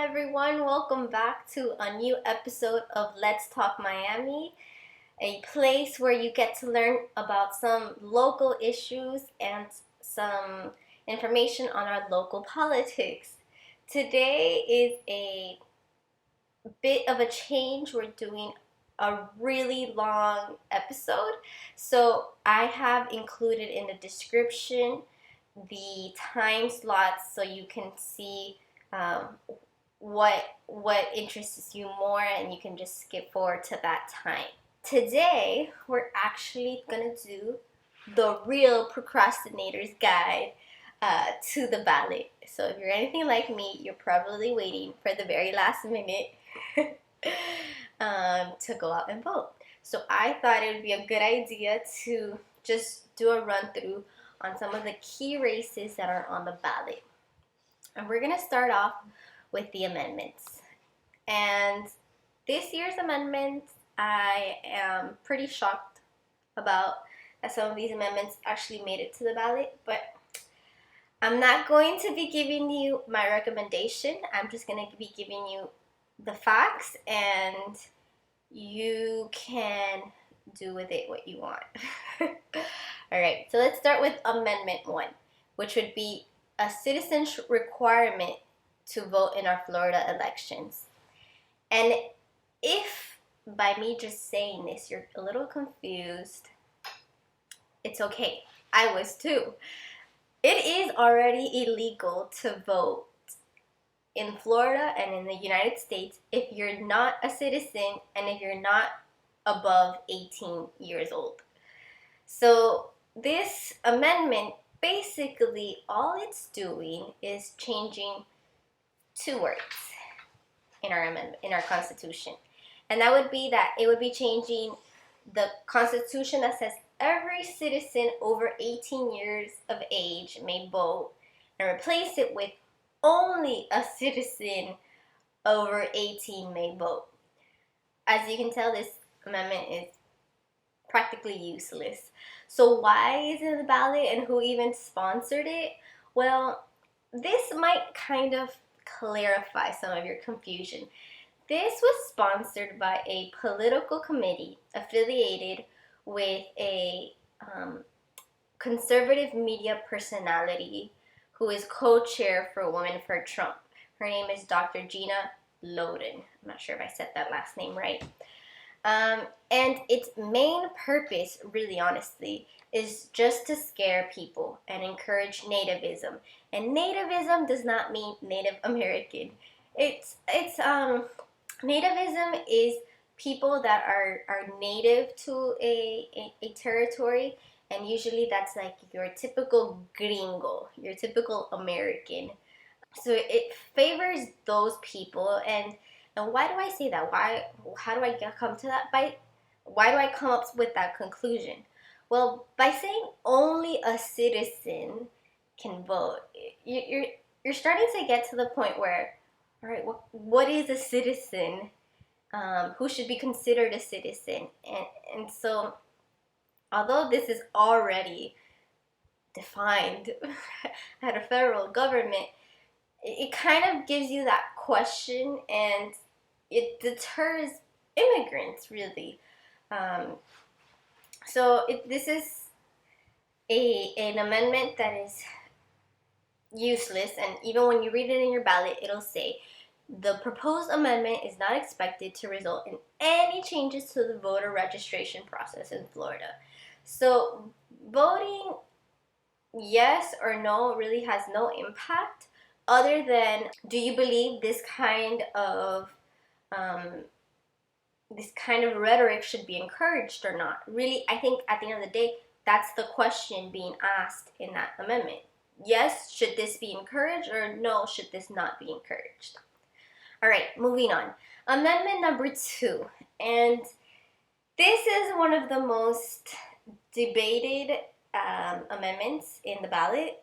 everyone, welcome back to a new episode of Let's Talk Miami, a place where you get to learn about some local issues and some information on our local politics. Today is a bit of a change. We're doing a really long episode, so I have included in the description the time slots so you can see um, what interests you more, and you can just skip forward to that time. Today we're actually gonna do the real procrastinator's guide to the ballot. So if you're anything like me, you're probably waiting for the very last minute to go out and vote. So I thought it would be a good idea to just do a run through on some of the key races that are on the ballot. And we're going to start off with the amendments. And this year's amendments, I am pretty shocked about that some of these amendments actually made it to the ballot, but I'm not going to be giving you my recommendation. I'm just going to be giving you the facts, and you can do with it what you want. All right, so let's start with Amendment 1, which would be a citizen's requirement to vote in our Florida elections. And if by me just saying this you're a little confused, it's okay. I was too. It is already illegal to vote in Florida and in the United States if you're not a citizen and if you're not above 18 years old. So this amendment, basically all it's doing is changing two words in our amendment, in our Constitution. And that would be that it would be changing the Constitution that says every citizen over 18 years of age may vote, and replace it with only a citizen over 18 may vote. As you can tell, this amendment is practically useless. So why is it on the ballot, and who even sponsored it? Well, this might kind of clarify some of your confusion. This was sponsored by a political committee affiliated with a conservative media personality who is co-chair for Women for Trump. Her name is Dr. Gina Loden. I'm not sure if I said that last name right. And its main purpose, really honestly, is just to scare people and encourage nativism. And nativism does not mean Native American. Nativism is people that are native to a territory, and usually that's like your typical gringo, your typical American. So it favors those people. And why do I say that? How do I come to that? Why do I come up with that conclusion? Well, by saying only a citizen can vote, you're starting to get to the point where, all right, what is a citizen? Who should be considered a citizen? And so, although this is already defined at a federal government, it kind of gives you that question, and it deters immigrants, really. This is an amendment that is useless, and even when you read it in your ballot, it'll say, the proposed amendment is not expected to result in any changes to the voter registration process in Florida. So voting yes or no really has no impact, other than, do you believe this kind of rhetoric should be encouraged or not? Really, I think at the end of the day, that's the question being asked in that amendment. Yes, should this be encouraged, or no, should this not be encouraged? All right, moving on. Amendment number 2, and this is one of the most debated amendments in the ballot,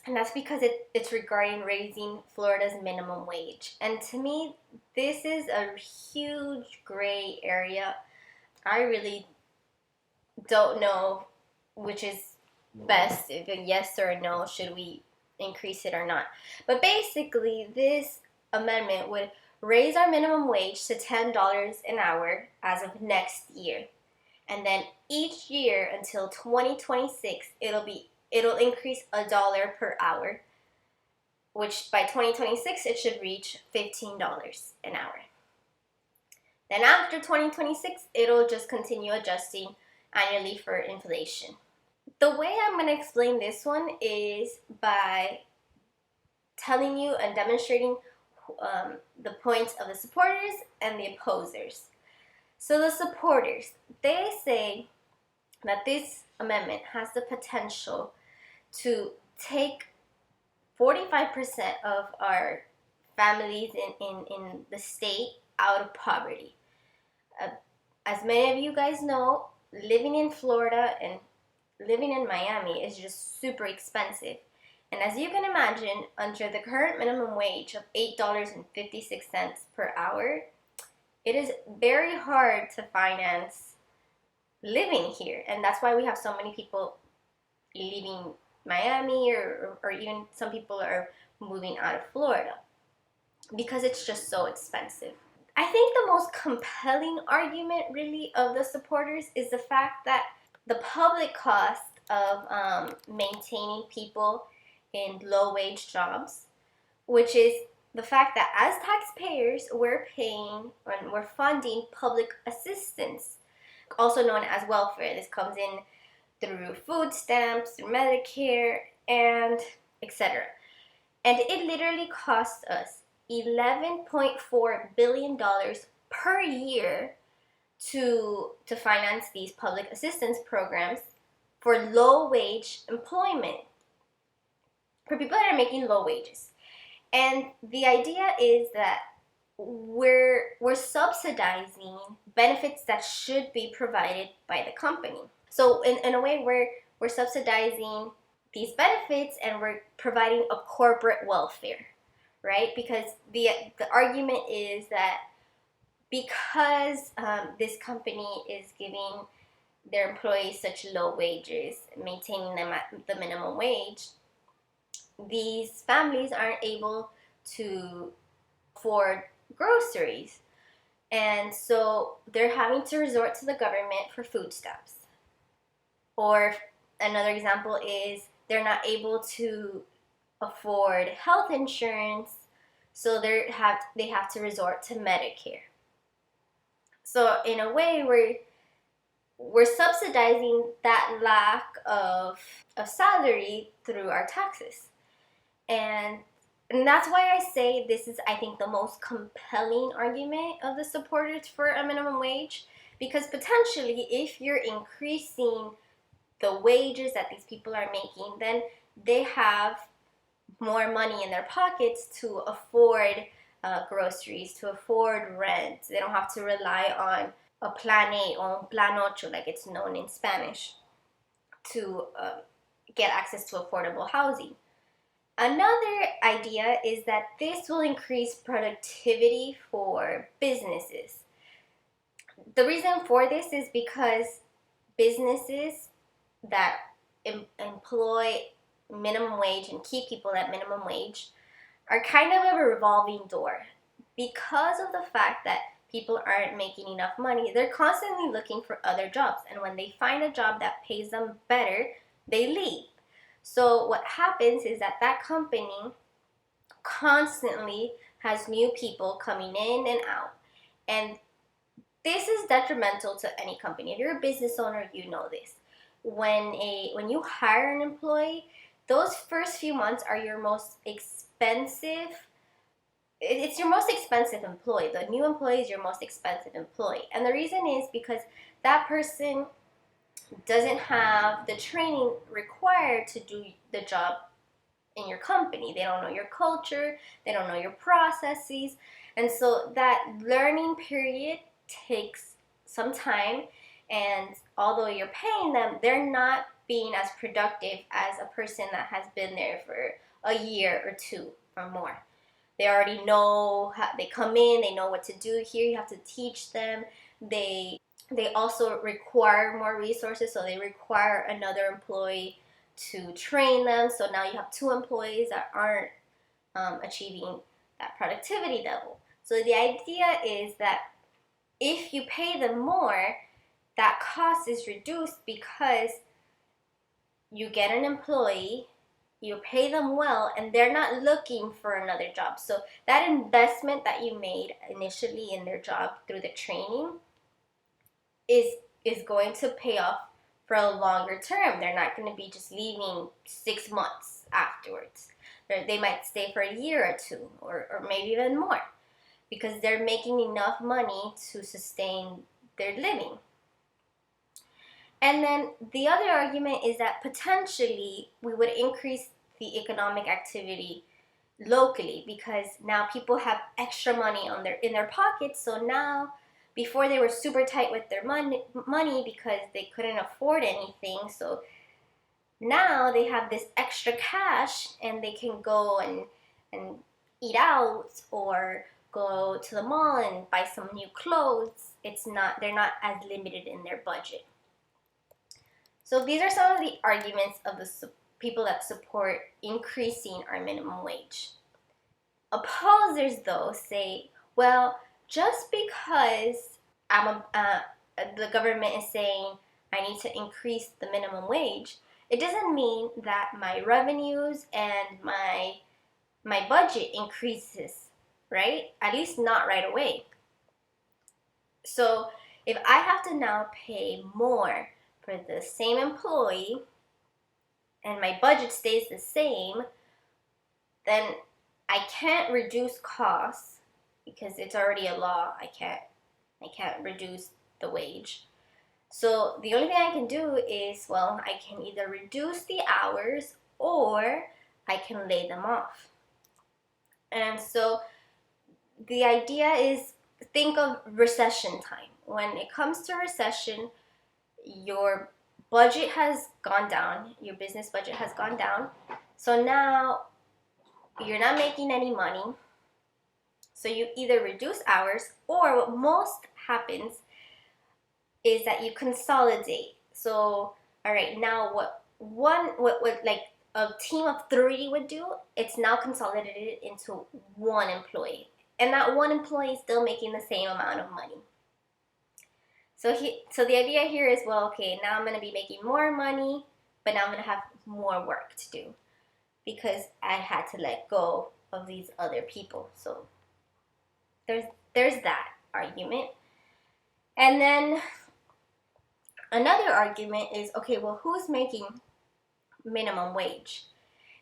and that's because it's regarding raising Florida's minimum wage. And to me, this is a huge gray area. I really don't know which is best, if a yes or a no, should we increase it or not. But basically, this amendment would raise our minimum wage to $10 an hour as of next year. And then each year until 2026, it'll increase $1 per hour, which by 2026 it should reach $15 an hour. Then after 2026, it'll just continue adjusting annually for inflation. The way I'm going to explain this one is by telling you and demonstrating the points of the supporters and the opposers. So the supporters, they say that this amendment has the potential to take 45% of our families in the state out of poverty. As many of you guys know, living in Florida and living in Miami is just super expensive. And as you can imagine, under the current minimum wage of $8.56 per hour, it is very hard to finance living here. And that's why we have so many people leaving Miami, or even some people are moving out of Florida because it's just so expensive. I think the most compelling argument really of the supporters is the fact that the public cost of maintaining people in low-wage jobs, which is the fact that as taxpayers, we're paying and we're funding public assistance, also known as welfare. This comes in through food stamps, through Medicare, and etc. And it literally costs us $11.4 billion per year to finance these public assistance programs for low-wage employment, for people that are making low wages. And the idea is that we're subsidizing benefits that should be provided by the company. So in a way, we're subsidizing these benefits and we're providing a corporate welfare, right? Because the argument is that because this company is giving their employees such low wages, maintaining them at the minimum wage, these families aren't able to afford groceries. And so they're having to resort to the government for food stamps. Or another example is they're not able to afford health insurance, so they have to resort to Medicare. So in a way, we're subsidizing that lack of salary through our taxes. And that's why I say this is, I think, the most compelling argument of the supporters for a minimum wage. Because potentially, if you're increasing the wages that these people are making, then they have more money in their pockets to afford groceries, to afford rent. They don't have to rely on a plan A or plan ocho, like it's known in Spanish, to get access to affordable housing. Another idea is that this will increase productivity for businesses. The reason for this is because businesses that employ minimum wage and keep people at minimum wage are kind of a revolving door. Because of the fact that people aren't making enough money, they're constantly looking for other jobs. And when they find a job that pays them better, they leave. So what happens is that that company constantly has new people coming in and out. And this is detrimental to any company. If you're a business owner, you know this. When you hire an employee, those first few months are your most expensive. It's your most expensive employee. The new employee is your most expensive employee. And the reason is because that person doesn't have the training required to do the job in your company. They don't know your culture. They don't know your processes. And so that learning period takes some time. And although you're paying them, they're not being as productive as a person that has been there for a year or two or more. They already know how they come in, they know what to do. Here you have to teach them. They also require more resources, so they require another employee to train them. So now you have two employees that aren't achieving that productivity level. So the idea is that if you pay them more, that cost is reduced because you get an employee, you pay them well, and they're not looking for another job. So that investment that you made initially in their job through the training is going to pay off for a longer term. They're not going to be just leaving 6 months afterwards. They might stay for a year or two, or maybe even more, because they're making enough money to sustain their living. And then the other argument is that potentially we would increase the economic activity locally, because now people have extra money in their pockets. So now, before they were super tight with their money because they couldn't afford anything. So now they have this extra cash and they can go and eat out or go to the mall and buy some new clothes. They're not as limited in their budget. So these are some of the arguments of the people that support increasing our minimum wage. Opposers, though, say, well, just because the government is saying I need to increase the minimum wage, it doesn't mean that my revenues and my budget increases, right? At least not right away. So if I have to now pay more for the same employee and my budget stays the same, then I can't reduce costs because it's already a law. I can't reduce the wage. So the only thing I can do is, well, I can either reduce the hours or I can lay them off. And so the idea is, think of recession time. When it comes to recession, your budget has gone down, your business budget has gone down. So now you're not making any money. So you either reduce hours, or what most happens is that you consolidate. So, all right, now what like a team of 3 would do, it's now consolidated into one employee. And that one employee is still making the same amount of money. So the idea here is, well, okay, now I'm going to be making more money, but now I'm going to have more work to do because I had to let go of these other people. So there's that argument. And then another argument is, okay, well, who's making minimum wage?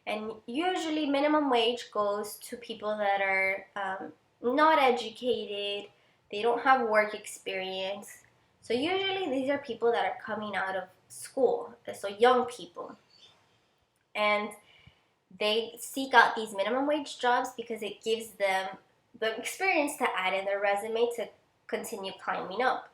And usually minimum wage goes to people that are not educated, they don't have work experience. So usually these are people that are coming out of school, so young people. And they seek out these minimum wage jobs because it gives them the experience to add in their resume to continue climbing up.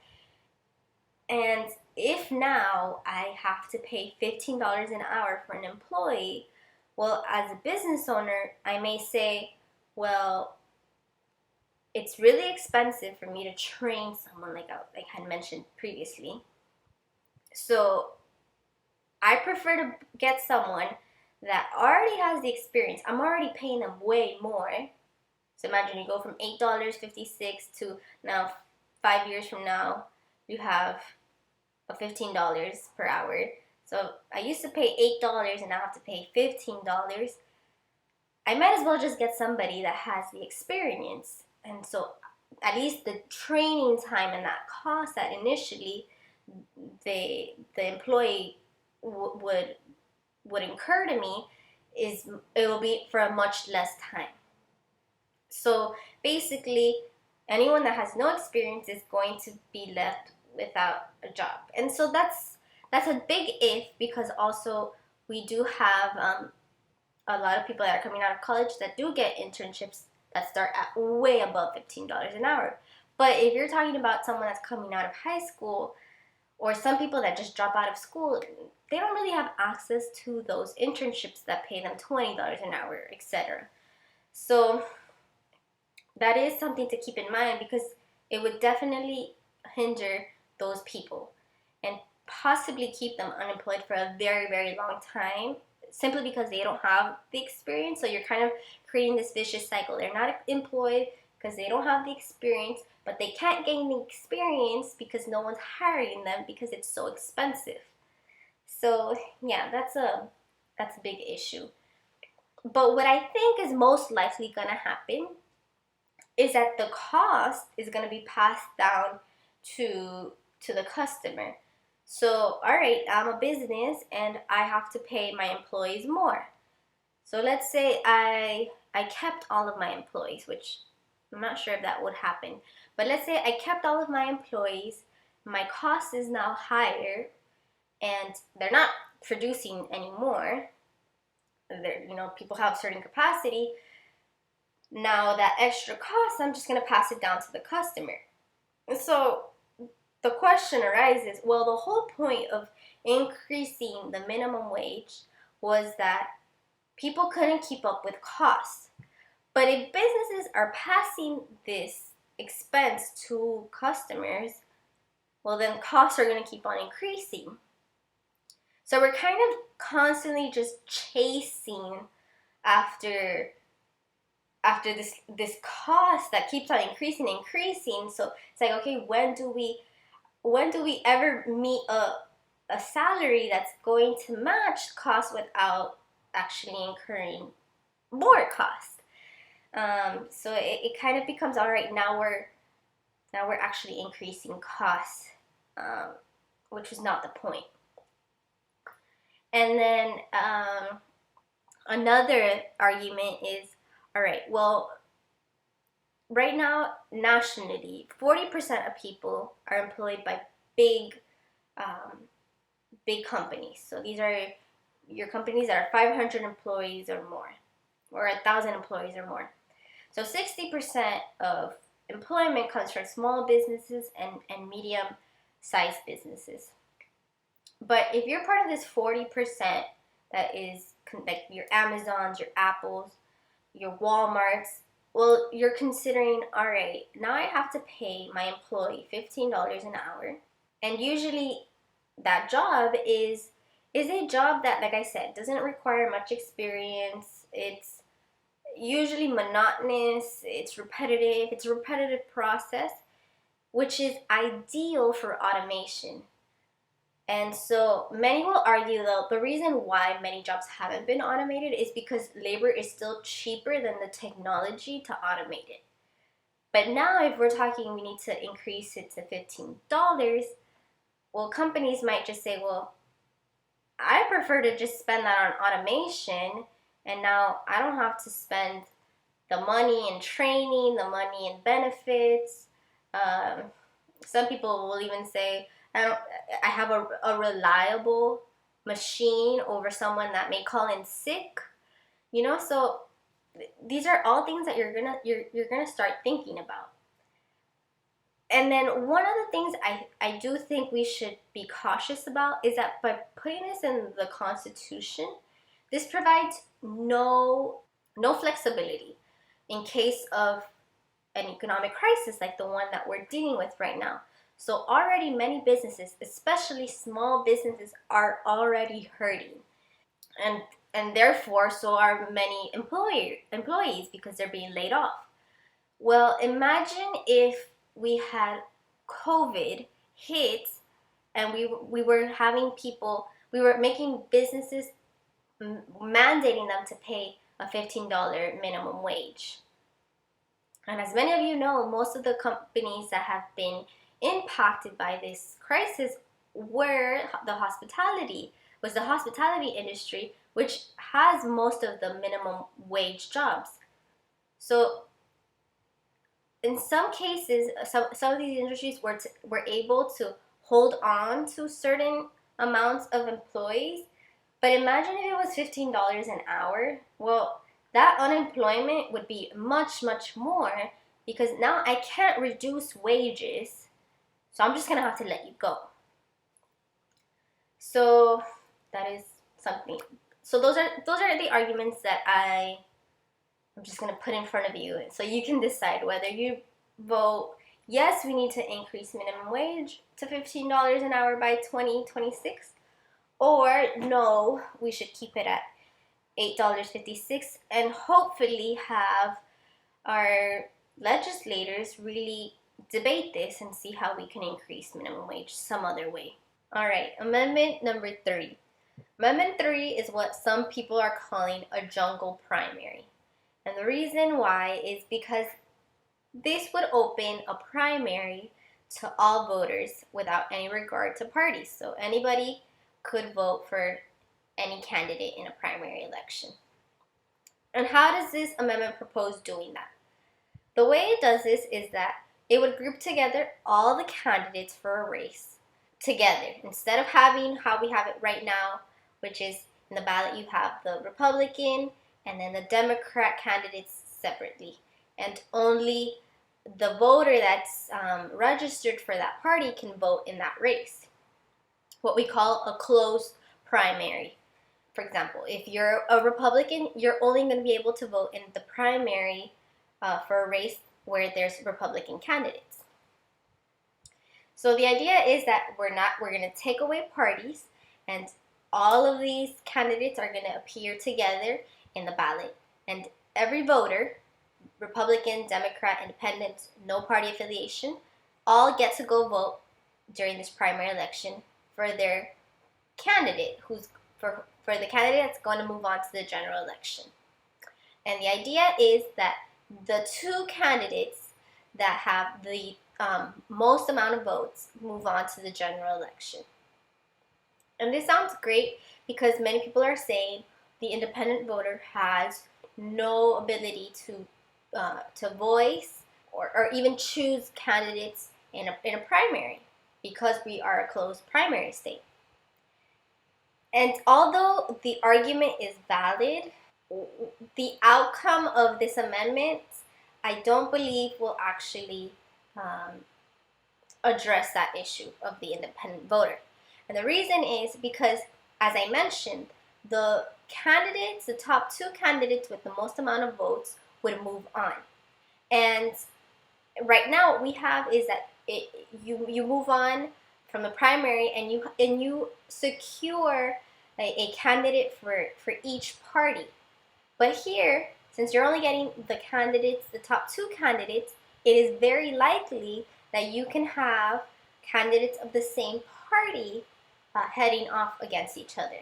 And if now I have to pay $15 an hour for an employee, well, as a business owner, I may say, well, it's really expensive for me to train someone like I had mentioned previously. So I prefer to get someone that already has the experience. I'm already paying them way more. So imagine you go from $8.56 to now 5 years from now, you have a $15 per hour. So I used to pay $8 and now I have to pay $15. I might as well just get somebody that has the experience. And so at least the training time and that cost that initially the employee would incur to me, it will be for a much less time. So basically, anyone that has no experience is going to be left without a job. And so that's a big if, because also we do have a lot of people that are coming out of college that do get internships that start at way above $15 an hour. But if you're talking about someone that's coming out of high school, or some people that just drop out of school, they don't really have access to those internships that pay them $20 an hour, etc. So that is something to keep in mind, because it would definitely hinder those people and possibly keep them unemployed for a very, very long time, simply because they don't have the experience. So you're kind of creating this vicious cycle. They're not employed because they don't have the experience, but they can't gain the experience because no one's hiring them because it's so expensive. So yeah, that's a big issue. But what I think is most likely going to happen is that the cost is going to be passed down to the customer. So, all right, I'm a business and I have to pay my employees more. So let's say I kept all of my employees, which I'm not sure if that would happen. But let's say I kept all of my employees, my cost is now higher and they're not producing anymore. They're, people have certain capacity. Now that extra cost, I'm just going to pass it down to the customer. So the question arises, well, the whole point of increasing the minimum wage was that people couldn't keep up with costs. But if businesses are passing this expense to customers, well, then costs are going to keep on increasing. So we're kind of constantly just chasing after this cost that keeps on increasing. So it's like, okay, when do we ever meet a salary that's going to match cost without actually incurring more cost? So it kind of becomes, all right, now we're actually increasing costs, which was not the point. And then another argument is, all right, well, right now, nationally, 40% of people are employed by big companies. So these are your companies that are 500 employees or more, or 1,000 employees or more. So 60% of employment comes from small businesses and medium-sized businesses. But if you're part of this 40% that is like your Amazons, your Apples, your Walmarts, well, you're considering, all right, now I have to pay my employee $15 an hour. And usually that job is a job that, like I said, doesn't require much experience. It's usually monotonous, it's repetitive, it's a repetitive process, which is ideal for automation. And so many will argue, though, the reason why many jobs haven't been automated is because labor is still cheaper than the technology to automate it. But now if we're talking we need to increase it to $15, well, companies might just say, well, I prefer to just spend that on automation, and now I don't have to spend the money in training, the money in benefits. Some people will even say, I have a reliable machine over someone that may call in sick. So these are all things that you're gonna start thinking about. And then one of the things I do think we should be cautious about is that by putting this in the Constitution, this provides no flexibility in case of an economic crisis like the one that we're dealing with right now. So already many businesses, especially small businesses, are already hurting. And therefore so are many employees because they're being laid off. Well, imagine if we had COVID hit and we were making businesses mandating them to pay a $15 minimum wage. And as many of you know, most of the companies that have been impacted by this crisis was the hospitality industry, which has most of the minimum wage jobs. So in some cases, some of these industries were able to hold on to certain amounts of employees. But imagine if it was $15 an hour. Well, that unemployment would be much, much more, because now I can't reduce wages. So I'm just going to have to let you go. So that is something. So those are the arguments that I'm just going to put in front of you, so you can decide whether you vote yes, we need to increase minimum wage to $15 an hour by 2026, or no, we should keep it at $8.56, and hopefully have our legislators really debate this and see how we can increase minimum wage some other way. All right, amendment number 3. Amendment 3 is what some people are calling a jungle primary. And the reason why is because this would open a primary to all voters without any regard to parties. So anybody could vote for any candidate in a primary election. And how does this amendment propose doing that? The way it does this is that it would group together all the candidates for a race together. Instead of having how we have it right now, which is in the ballot you have the Republican and then the Democrat candidates separately. And only the voter that's registered for that party can vote in that race. What we call a closed primary. For example, if you're a Republican, you're only going to be able to vote in the primary for a race where there's Republican candidates. So the idea is that we're going to take away parties, and all of these candidates are going to appear together in the ballot, and every voter, Republican, Democrat, Independent, no party affiliation, all get to go vote during this primary election for their candidate, for the candidate that's going to move on to the general election. And the idea is that the two candidates that have the most amount of votes move on to the general election. And this sounds great because many people are saying the independent voter has no ability to voice or even choose candidates in a primary because we are a closed primary state. And although the argument is valid, the outcome of this amendment, I don't believe will actually address that issue of the independent voter. And the reason is because, as I mentioned, the candidates, the top two candidates with the most amount of votes would move on. And right now what we have is that you move on from the primary and you secure a candidate for each party. But here, since you're only getting the candidates, the top two candidates, it is very likely that you can have candidates of the same party heading off against each other.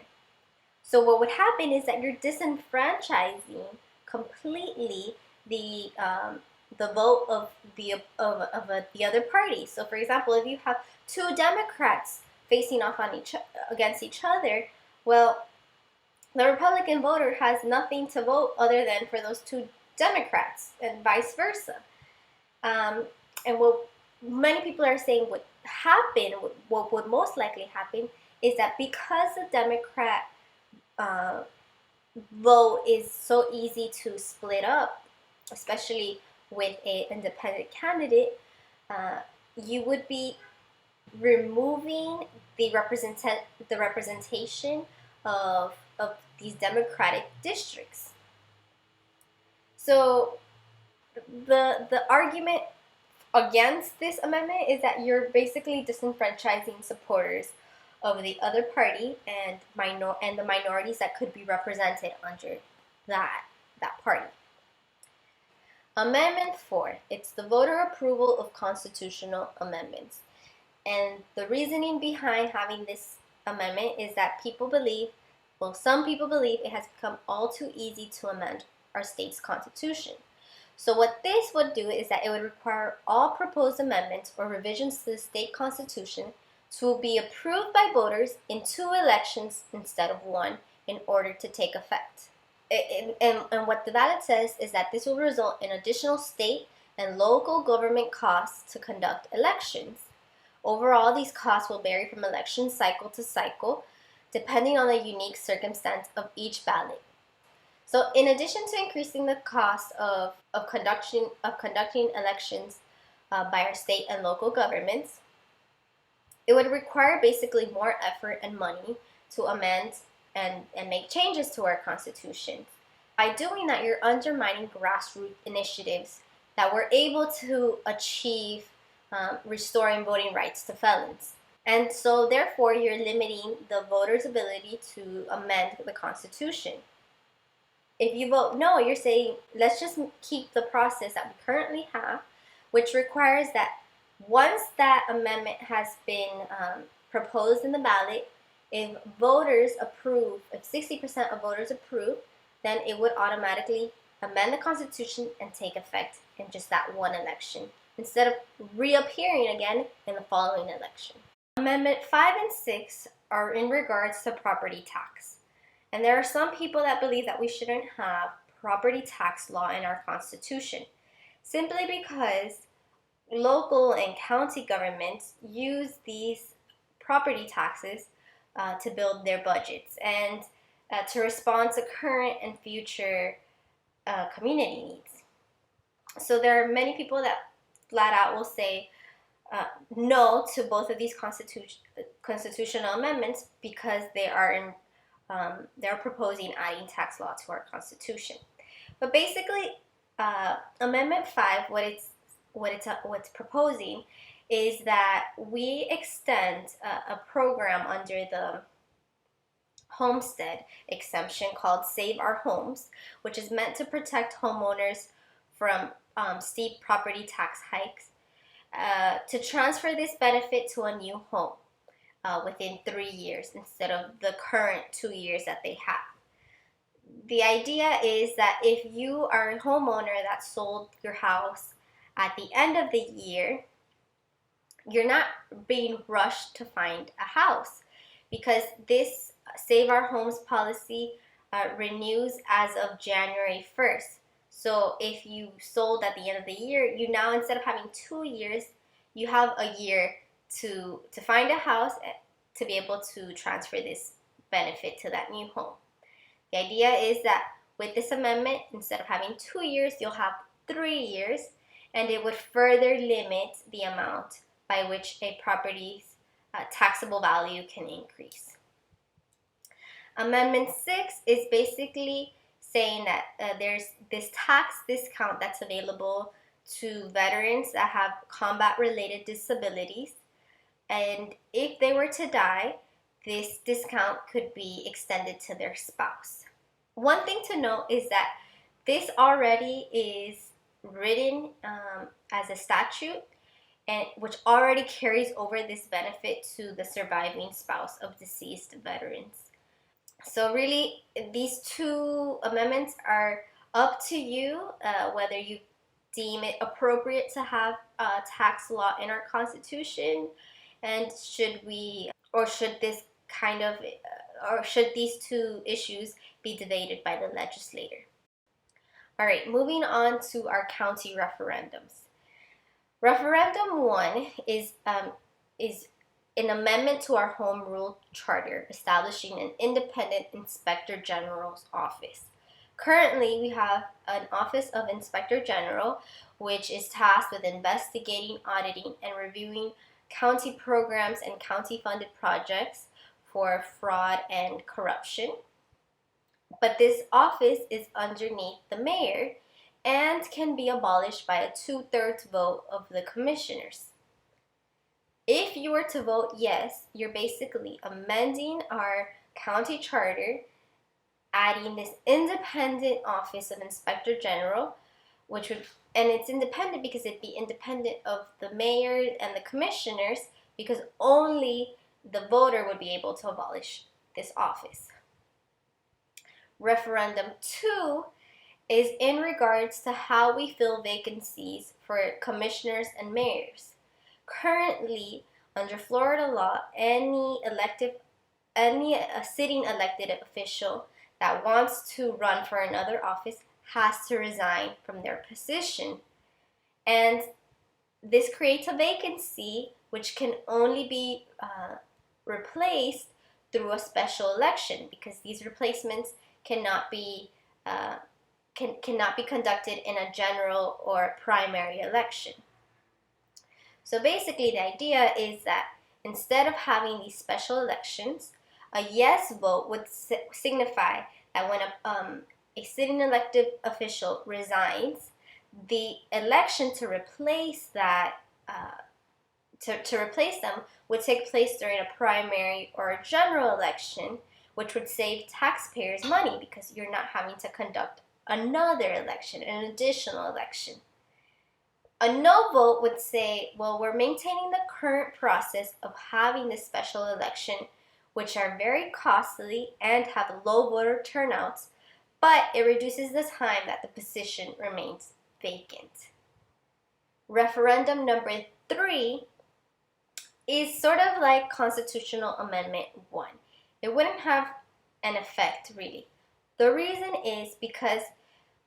So what would happen is that you're disenfranchising completely the vote of the other party. So for example, if you have two Democrats facing off against each other, well, the Republican voter has nothing to vote other than for those two Democrats, and vice versa. And what many people are saying would happen, what would most likely happen, is that because the Democrat vote is so easy to split up, especially with an independent candidate, you would be removing the representation of these Democratic districts. So the argument against this amendment is that you're basically disenfranchising supporters of the other party and the minorities that could be represented under that party. Amendment 4, it's the voter approval of constitutional amendments. And the reasoning behind having this amendment is that some people believe it has become all too easy to amend our state's constitution. So what this would do is that it would require all proposed amendments or revisions to the state constitution to be approved by voters in 2 elections instead of 1 in order to take effect. And what the ballot says is that this will result in additional state and local government costs to conduct elections. Overall, these costs will vary from election cycle to cycle, depending on the unique circumstance of each ballot. So in addition to increasing the cost of conducting elections by our state and local governments, it would require basically more effort and money to amend and make changes to our Constitution. By doing that, you're undermining grassroots initiatives that were able to achieve restoring voting rights to felons. And so therefore, you're limiting the voters' ability to amend the Constitution. If you vote no, you're saying let's just keep the process that we currently have, which requires that once that amendment has been proposed in the ballot, if voters approve, if 60% of voters approve, then it would automatically amend the Constitution and take effect in just that one election, instead of reappearing again in the following election. Amendment 5 and 6 are in regards to property tax. And there are some people that believe that we shouldn't have property tax law in our Constitution, simply because local and county governments use these property taxes to build their budgets and to respond to current and future community needs. So there are many people that flat out will say no to both of these constitutional amendments because they're proposing adding tax law to our Constitution. But basically, Amendment 5, what's proposing is that we extend a program under the homestead exemption called Save Our Homes, which is meant to protect homeowners from steep property tax hikes, to transfer this benefit to a new home within 3 years instead of the current 2 years that they have. The idea is that if you are a homeowner that sold your house at the end of the year, you're not being rushed to find a house, because this Save Our Homes policy renews as of January 1st. So if you sold at the end of the year, you now, instead of having 2 years, you have a year to find a house to be able to transfer this benefit to that new home. The idea is that with this amendment, instead of having 2 years, you'll have 3 years, and it would further limit the amount by which a property's taxable value can increase. Amendment 6 is basically saying that there's this tax discount that's available to veterans that have combat-related disabilities, and if they were to die, this discount could be extended to their spouse. One thing to note is that this already is written as a statute, and which already carries over this benefit to the surviving spouse of deceased veterans. So really, these two amendments are up to you, whether you deem it appropriate to have tax law in our Constitution, and should these two issues be debated by the legislator. All right, moving on to our county referendums. Referendum 1 is an amendment to our Home Rule Charter, establishing an independent Inspector General's office. Currently, we have an Office of Inspector General, which is tasked with investigating, auditing, and reviewing county programs and county-funded projects for fraud and corruption. But this office is underneath the mayor and can be abolished by a 2/3 vote of the commissioners. If you were to vote yes, you're basically amending our county charter, adding this independent Office of Inspector General, and it's independent because it'd be independent of the mayor and the commissioners, because only the voter would be able to abolish this office. Referendum 2 is in regards to how we fill vacancies for commissioners and mayors. Currently, under Florida law, any sitting elected official that wants to run for another office has to resign from their position. And this creates a vacancy which can only be replaced through a special election, because these replacements cannot be conducted in a general or primary election. So basically, the idea is that instead of having these special elections, a yes vote would signify that when a sitting elected official resigns, the election to replace that to replace them would take place during a primary or a general election, which would save taxpayers money because you're not having to conduct another election, an additional election. A no vote would say, well, we're maintaining the current process of having this special election, which are very costly and have low voter turnouts, but it reduces the time that the position remains vacant. Referendum number 3 is sort of like Constitutional Amendment 1. It wouldn't have an effect, really. The reason is because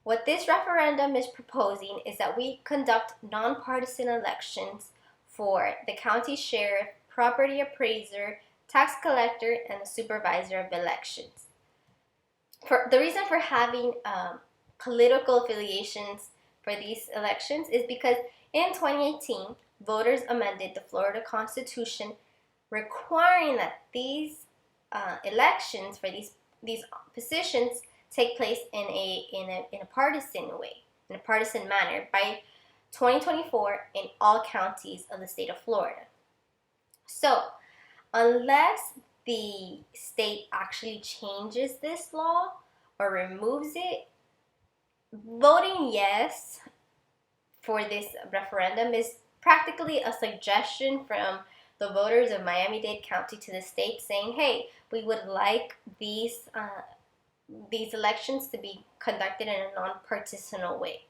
what this referendum is proposing is that we conduct nonpartisan elections for the county sheriff, property appraiser, tax collector, and the supervisor of elections. The reason for having political affiliations for these elections is because in 2018, voters amended the Florida Constitution requiring that these elections for these positions take place in a partisan way, in a partisan manner by 2024 in all counties of the state of Florida. So, unless the state actually changes this law or removes it, voting yes for this referendum is practically a suggestion from the voters of Miami-Dade County to the state saying, hey, we would like these elections to be conducted in a non-partisan way.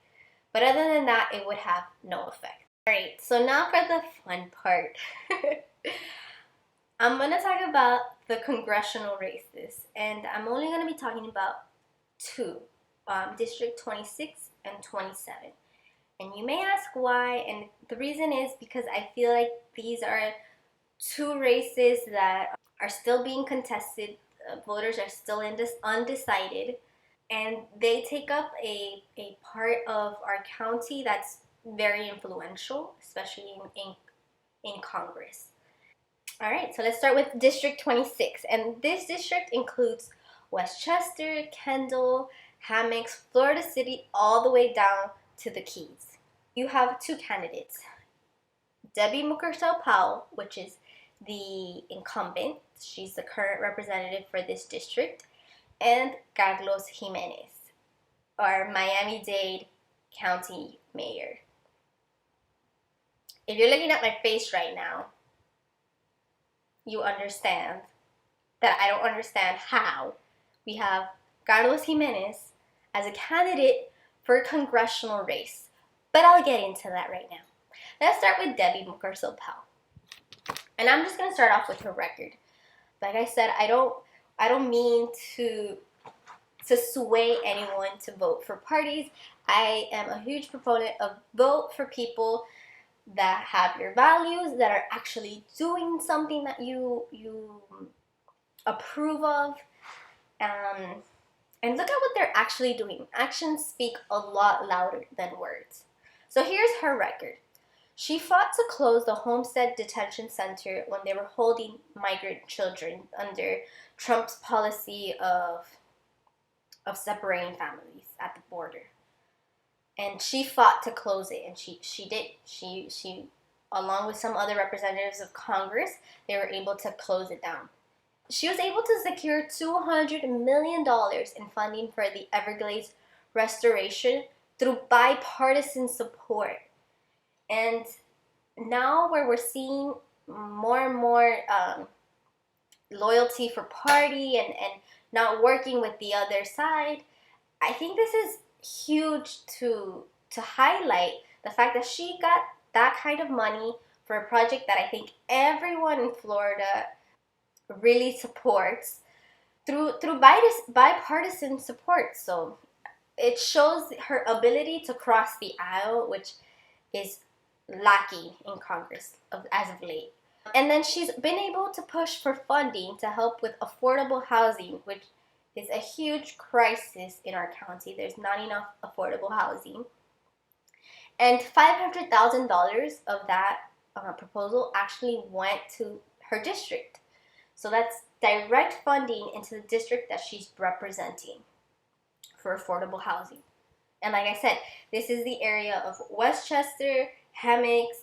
But other than that, it would have no effect. All right, so now for the fun part. I'm going to talk about the congressional races, and I'm only going to be talking about 2, District 26 and 27. And you may ask why, and the reason is because I feel like these are 2 races that are still being contested. Voters are still undecided, and they take up a part of our county that's very influential, especially in Congress. All right, so let's start with District 26, and this district includes Westchester, Kendall, Hammocks, Florida City, all the way down to the Keys. You have 2 candidates, Debbie Mucarsel-Powell, which is the incumbent. She's the current representative for this district, and Carlos Jimenez, our Miami-Dade County Mayor. If you're looking at my face right now, you understand that I don't understand how we have Carlos Jimenez as a candidate for a congressional race. But I'll get into that right now. Let's start with Debbie Mucarsel-Powell. And I'm just going to start off with her record. Like I said, I don't mean to sway anyone to vote for parties. I am a huge proponent of vote for people that have your values, that are actually doing something that you approve of. And look at what they're actually doing. Actions speak a lot louder than words. So here's her record. She fought to close the Homestead Detention Center when they were holding migrant children under Trump's policy of separating families at the border. And she fought to close it, and she did. She, along with some other representatives of Congress, they were able to close it down. She was able to secure $200 million in funding for the Everglades restoration through bipartisan support. And now where we're seeing more and more loyalty for party and not working with the other side, I think this is huge to highlight the fact that she got that kind of money for a project that I think everyone in Florida really supports through bipartisan support. So it shows her ability to cross the aisle, which is lacking in Congress as of late. And then she's been able to push for funding to help with affordable housing, which is a huge crisis in our county. There's not enough affordable housing. And $500,000 of that proposal actually went to her district. So that's direct funding into the district that she's representing for affordable housing. And like I said, this is the area of Westchester, Hammocks,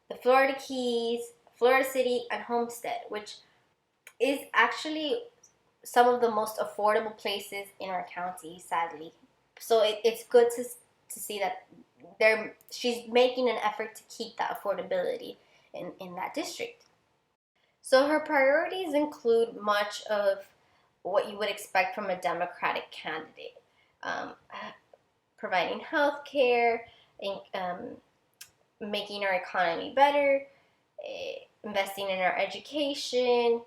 the Florida Keys, Florida City, and Homestead, which is actually some of the most affordable places in our county, sadly. So it's good to see that she's making an effort to keep that affordability in that district. So her priorities include much of what you would expect from a Democratic candidate. Um, Providing health care, making our economy better, investing in our education,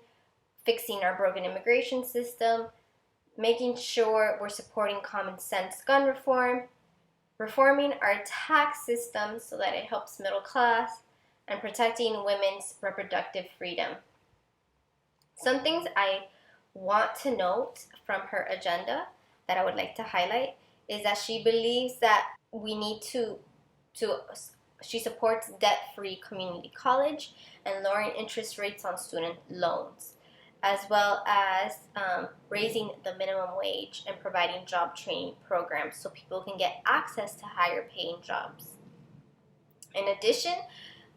fixing our broken immigration system, making sure we're supporting common sense gun reform, reforming our tax system so that it helps middle class, and protecting women's reproductive freedom. Some things I want to note from her agenda that I would like to highlight is that she believes that we need to she supports debt-free community college and lowering interest rates on student loans, as well as raising the minimum wage and providing job training programs so people can get access to higher paying jobs. In addition,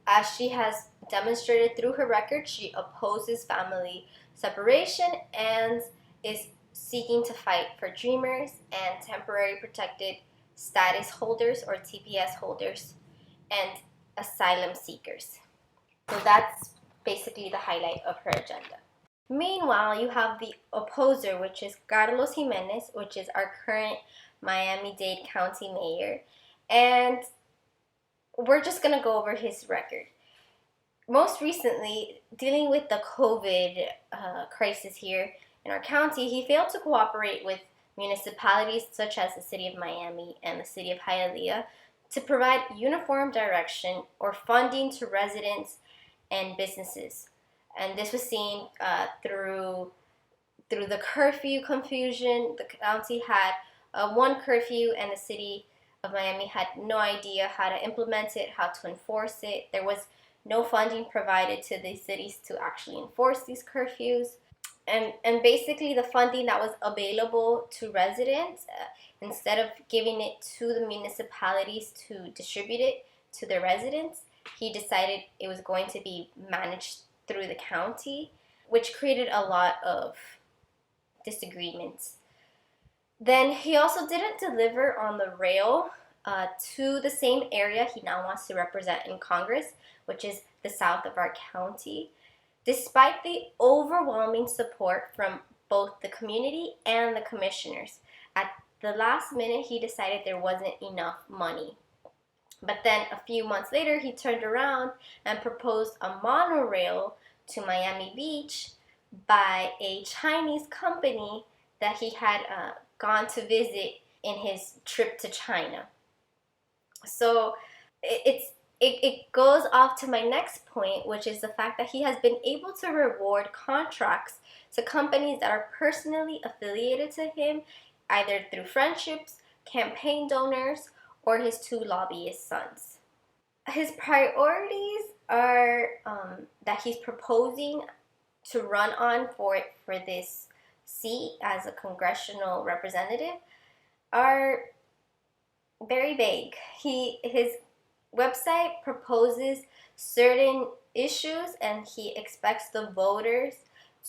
as she has demonstrated through her record, she opposes family separation and is seeking to fight for dreamers and temporary protected status holders or TPS holders and asylum seekers. So that's basically the highlight of her agenda. Meanwhile, you have the opposer, which is Carlos Jimenez, which is our current Miami-Dade County mayor. And we're just going to go over his record. Most recently, dealing with the COVID crisis here in our county, he failed to cooperate with municipalities such as the city of Miami and the city of Hialeah to provide uniform direction or funding to residents and businesses. And this was seen through the curfew confusion. The county had one curfew, and the city of Miami had no idea how to implement it, how to enforce it. There was no funding provided to the cities to actually enforce these curfews. And basically the funding that was available to residents, instead of giving it to the municipalities to distribute it to the residents, he decided it was going to be managed through the county, which created a lot of disagreements. Then he also didn't deliver on the rail to the same area he now wants to represent in Congress, which is the south of our county, despite the overwhelming support from both the community and the commissioners. At the last minute, he decided there wasn't enough money. But then a few months later, he turned around and proposed a monorail to Miami Beach by a Chinese company that he had gone to visit in his trip to China. So it goes off to my next point, which is the fact that he has been able to reward contracts to companies that are personally affiliated to him, either through friendships, campaign donors, or his two lobbyist sons. His priorities are that he's proposing to run on for this seat as a congressional representative are very vague. His website proposes certain issues, and he expects the voters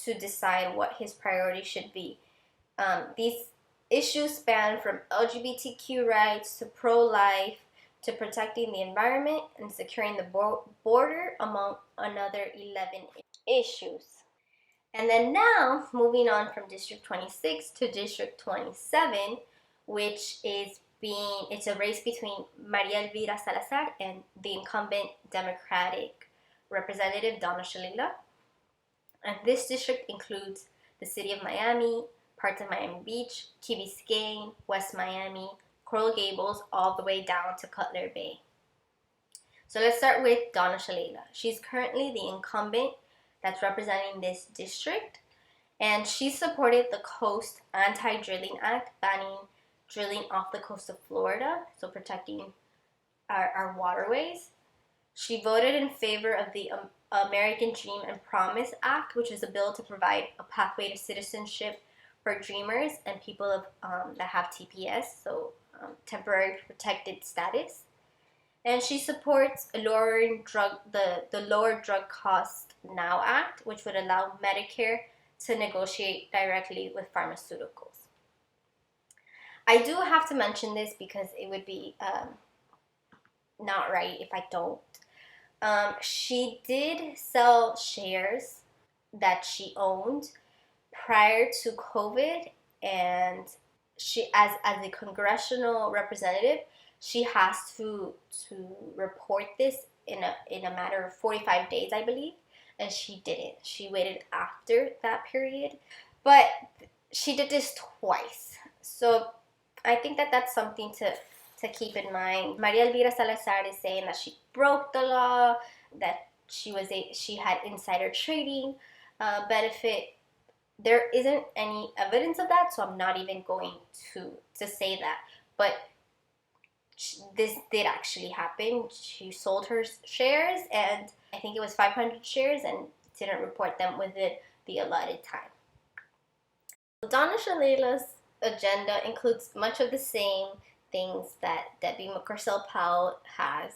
to decide what his priorities should be. These issues span from LGBTQ rights to pro-life to protecting the environment and securing the border, among another 11 issues. And then now, moving on from District 26 to District 27, which is it's a race between Maria Elvira Salazar and the incumbent Democratic Representative Donna Shalala. And this district includes the city of Miami, parts of Miami Beach, Key Biscayne, West Miami, Coral Gables, all the way down to Cutler Bay. So let's start with Donna Shalala. She's currently the incumbent that's representing this district, and she supported the Coast Anti-Drilling Act, banning drilling off the coast of Florida, so protecting our waterways. She voted in favor of the American Dream and Promise Act, which is a bill to provide a pathway to citizenship for dreamers and people that have TPS, so temporary protected status. And she supports lowering the Lower Drug Cost Now Act, which would allow Medicare to negotiate directly with pharmaceuticals. I do have to mention this because it would be not right if I don't. She did sell shares that she owned prior to COVID, and she, as a congressional representative, she has to report this in a matter of 45 days, I believe, and she didn't. She waited after that period, but she did this twice. So I think that that's something to keep in mind. Maria Elvira Salazar is saying that she broke the law, that she had insider trading benefit. There isn't any evidence of that, so I'm not even going to say that. But this did actually happen. She sold her shares, and I think it was 500 shares, and didn't report them within the allotted time. Donna Shalala's agenda includes much of the same things that Debbie McCorcell-Powell has: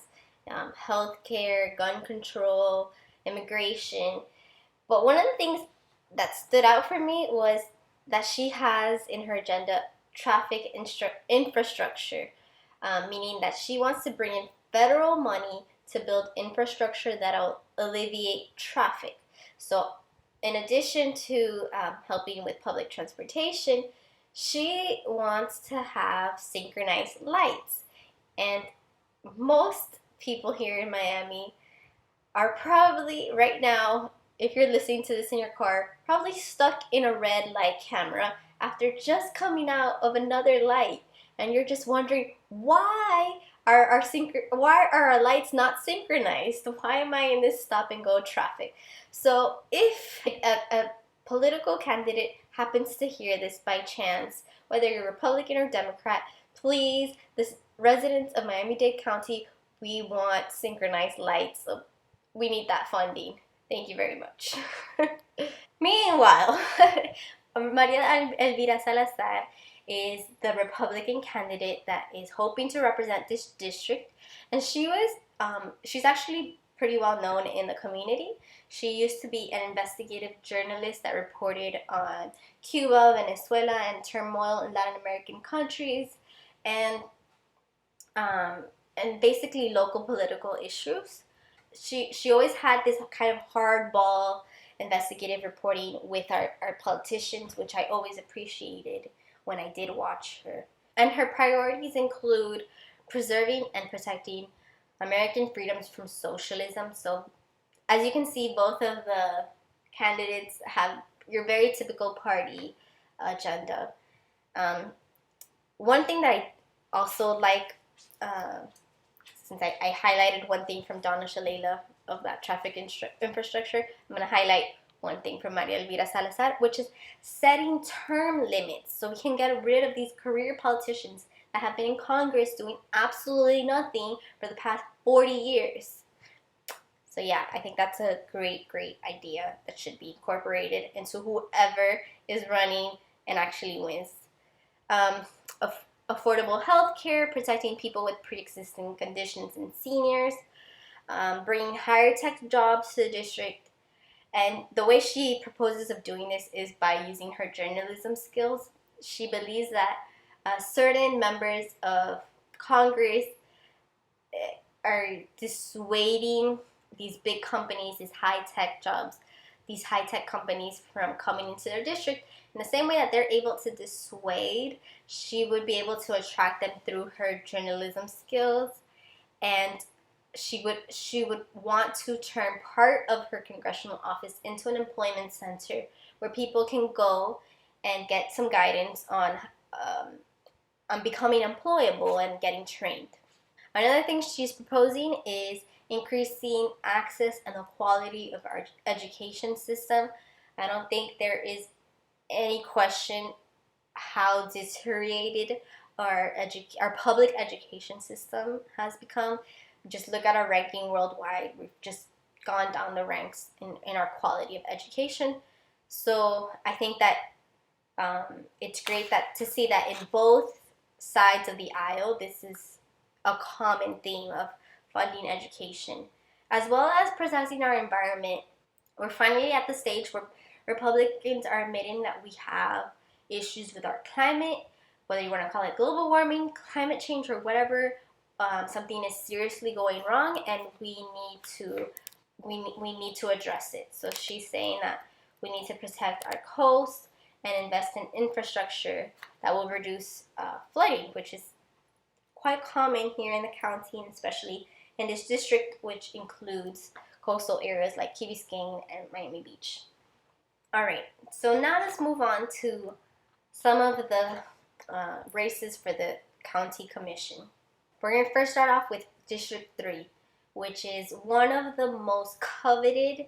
healthcare, gun control, immigration. But one of the things that stood out for me was that she has in her agenda traffic infrastructure, meaning that she wants to bring in federal money to build infrastructure that'll alleviate traffic. So, in addition to helping with public transportation, she wants to have synchronized lights. And most people here in Miami are probably right now, if you're listening to this in your car, probably stuck in a red light camera after just coming out of another light, and you're just wondering why are our lights not synchronized? Why am I in this stop and go traffic? So if a political candidate happens to hear this by chance, whether you're Republican or Democrat, please, the residents of Miami-Dade County, we want synchronized lights. So we need that funding. Thank you very much. Meanwhile, Maria Elvira Salazar is the Republican candidate that is hoping to represent this district, and she's actually pretty well known in the community. She used to be an investigative journalist that reported on Cuba, Venezuela, and turmoil in Latin American countries, and um, basically local political issues. She always had this kind of hardball investigative reporting with our politicians, which I always appreciated when I did watch her. And her priorities include preserving and protecting American freedoms from socialism. So, as you can see, both of the candidates have your very typical party agenda. Um, One thing that I also like, since I highlighted one thing from Donna Shalala of that traffic infrastructure, I'm going to highlight one thing from Maria Elvira Salazar, which is setting term limits so we can get rid of these career politicians that have been in Congress doing absolutely nothing for the past 40 years. So yeah, I think that's a great idea that should be incorporated into whoever is running and actually wins. Um, Affordable health care, protecting people with pre-existing conditions and seniors, bringing higher tech jobs to the district. And the way she proposes of doing this is by using her journalism skills. She believes that certain members of Congress are dissuading these big companies, these high-tech jobs, these high-tech companies from coming into their district. In the same way that they're able to dissuade, she would be able to attract them through her journalism skills, and she would want to turn part of her congressional office into an employment center where people can go and get some guidance on becoming employable and getting trained. Another thing she's proposing is increasing access and the quality of our education system. I don't think there is any question how deteriorated our public education system has become. Just look at our ranking worldwide. We've just gone down the ranks in our quality of education. So I think that it's great to see that in both sides of the aisle, this is a common theme of funding education, as well as protecting our environment. We're finally at the stage where Republicans are admitting that we have issues with our climate, whether you want to call it global warming, climate change, or whatever. Something is seriously going wrong, and we need to address it. So she's saying that we need to protect our coast and invest in infrastructure that will reduce flooding, which is quite common here in the county, and especially in this district, which includes coastal areas like Key Biscayne and Miami Beach. All right, so now let's move on to some of the races for the county commission. We're going to first start off with District 3, which is one of the most coveted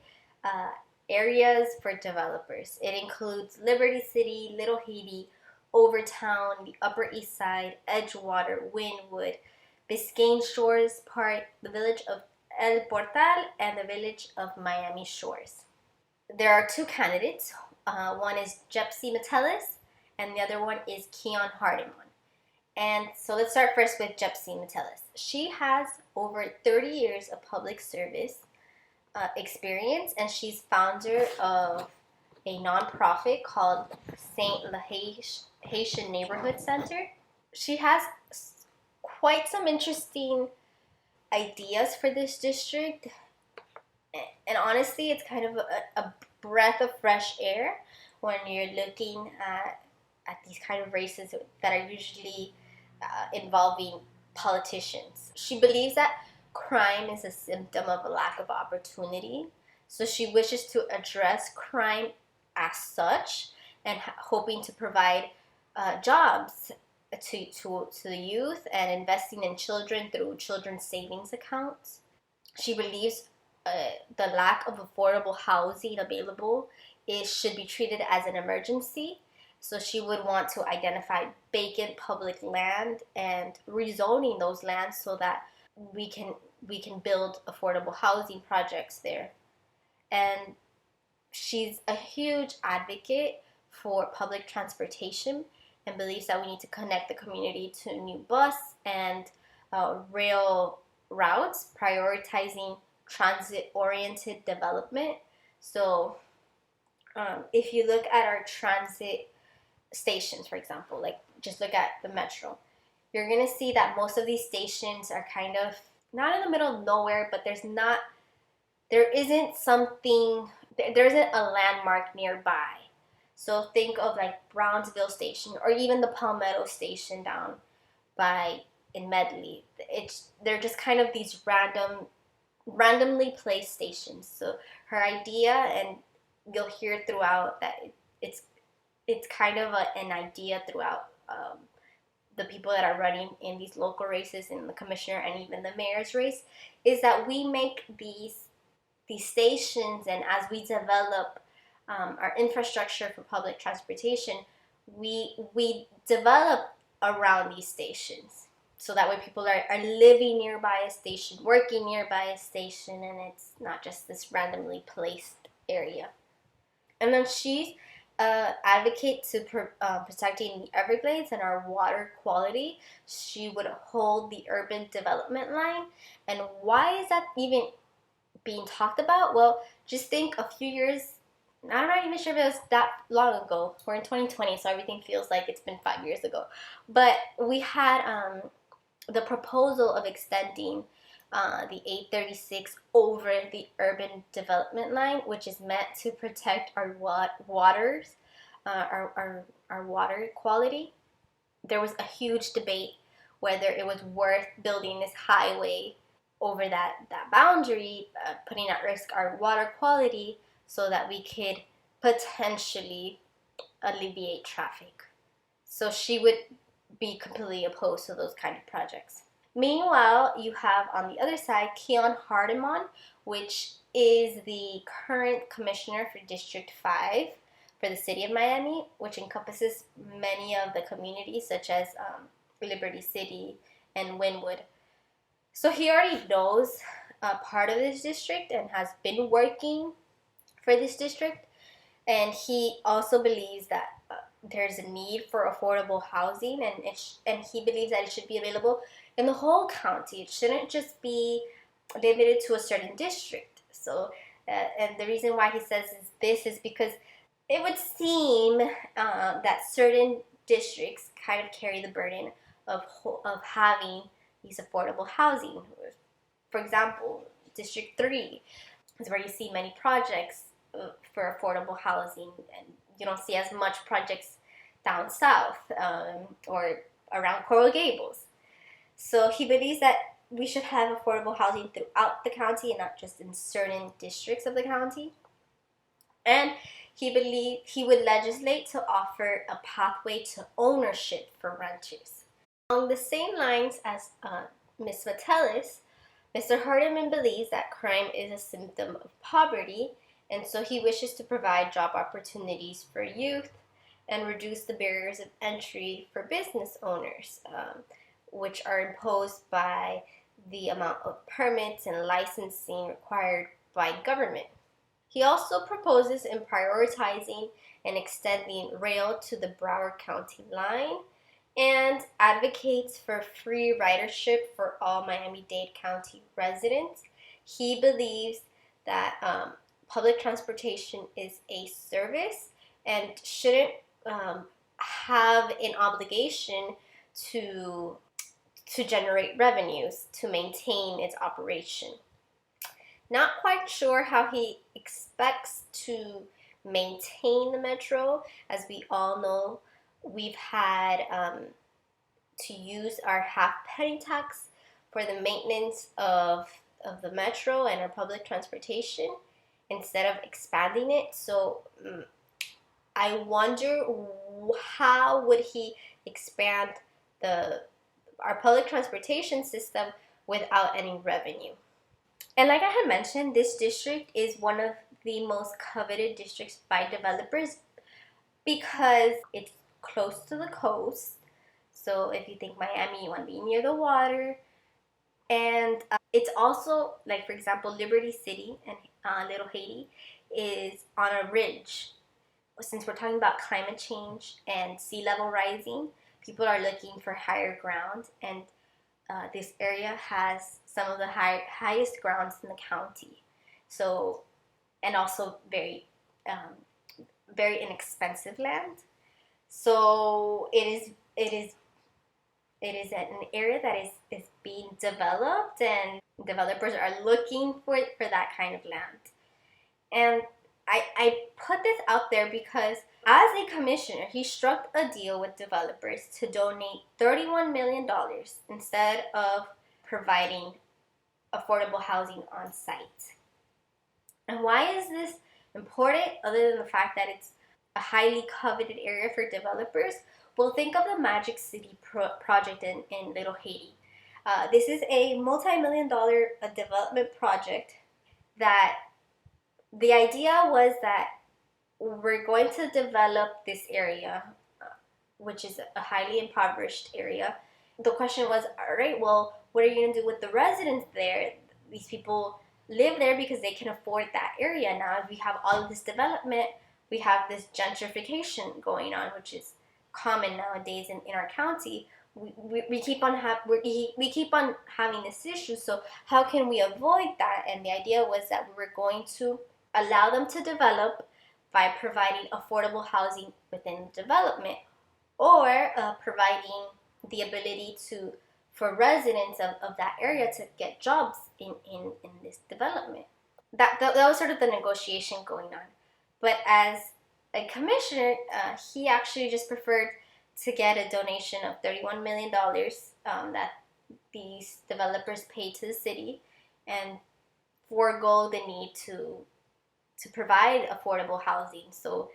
areas for developers. It includes Liberty City, Little Haiti, Overtown, the Upper East Side, Edgewater, Wynwood, Biscayne Shores Part, the village of El Portal, and the village of Miami Shores. There are two candidates. One is Jepsy Metellus, and the other one is Keon Hardimon. And so let's start first with Jepsy Metellus. She has over 30 years of public service experience, and she's founder of a nonprofit called St. Haitian Neighborhood Center. She has quite some interesting ideas for this district, and honestly, it's kind of a breath of fresh air when you're looking at these kind of races that are usually involving politicians. She believes that crime is a symptom of a lack of opportunity, so she wishes to address crime as such, and hoping to provide jobs to the youth and investing in children through children's savings accounts. She believes the lack of affordable housing available should be treated as an emergency. So she would want to identify vacant public land and rezoning those lands so that we can build affordable housing projects there. And she's a huge advocate for public transportation and believes that we need to connect the community to new bus and rail routes, prioritizing transit-oriented development. So if you look at our transit stations, for example, like just look at the metro, you're gonna see that most of these stations are kind of not in the middle of nowhere, but there isn't a landmark nearby. So think of like Brownsville Station or even the Palmetto Station down by in Medley. They're just kind of these randomly placed stations. So her idea, and you'll hear throughout that it's kind of an idea throughout the people that are running in these local races, in the commissioner and even the mayor's race, is that we make these stations, and as we develop our infrastructure for public transportation, we develop around these stations. So that way people are living nearby a station, working nearby a station, and it's not just this randomly placed area. And then she advocates to protecting the Everglades and our water quality. She would hold the urban development line. And why is that even being talked about? Well, just think a few years, I'm not even sure if it was that long ago. We're in 2020, so everything feels like it's been 5 years ago. But we had the proposal of extending the 836 over the urban development line, which is meant to protect our waters, our water quality. There was a huge debate whether it was worth building this highway over that boundary, putting at risk our water quality so that we could potentially alleviate traffic. So she would be completely opposed to those kind of projects. Meanwhile, you have on the other side Keon Hardimon, which is the current commissioner for District 5 for the city of Miami, which encompasses many of the communities such as Liberty City and Wynwood. So he already knows part of this district and has been working for this district. And he also believes that there's a need for affordable housing, and he believes that it should be available in the whole county. It shouldn't just be limited to a certain district. So, and the reason why he says this is because it would seem that certain districts kind of carry the burden of having these affordable housing. For example, District 3 is where you see many projects for affordable housing, and you don't see as much projects down south or around Coral Gables. So he believes that we should have affordable housing throughout the county and not just in certain districts of the county. And he believed he would legislate to offer a pathway to ownership for renters. Along the same lines as Ms. Metellus, Mr. Hardiman believes that crime is a symptom of poverty, and so he wishes to provide job opportunities for youth and reduce the barriers of entry for business owners, which are imposed by the amount of permits and licensing required by government. He also proposes in prioritizing and extending rail to the Broward County line and advocates for free ridership for all Miami-Dade County residents. He believes that public transportation is a service and shouldn't have an obligation to generate revenues to maintain its operation. Not quite sure how he expects to maintain the metro. As we all know, we've had to use our half penny tax for the maintenance of the metro and our public transportation instead of expanding it. So I wonder how would he expand our public transportation system without any revenue. And like I had mentioned, this district is one of the most coveted districts by developers because it's close to the coast. So if you think Miami, you want to be near the water. And it's also, like for example, Liberty City and Little Haiti is on a ridge. Since we're talking about climate change and sea level rising, people are looking for higher ground, and this area has some of the highest grounds in the county. So, and also very inexpensive land. So it is an area that is being developed, and developers are looking for that kind of land. And I put this out there because as a commissioner, he struck a deal with developers to donate $31 million instead of providing affordable housing on site. And why is this important other than the fact that it's a highly coveted area for developers? Well, think of the Magic City project in Little Haiti. This is a multi-million-dollar development project that the idea was that we're going to develop this area, which is a highly impoverished area. The question was, all right, well, what are you going to do with the residents there? These people live there because they can afford that area. Now, if we have all of this development, we have this gentrification going on, which is common nowadays in our county. We keep on having this issue. So how can we avoid that? And the idea was that we were going to allow them to develop by providing affordable housing within development, or providing the ability for residents of that area to get jobs in this development. That was sort of the negotiation going on. But as a commissioner, he actually just preferred to get a donation of $31 million that these developers paid to the city, and forego the need to provide affordable housing. So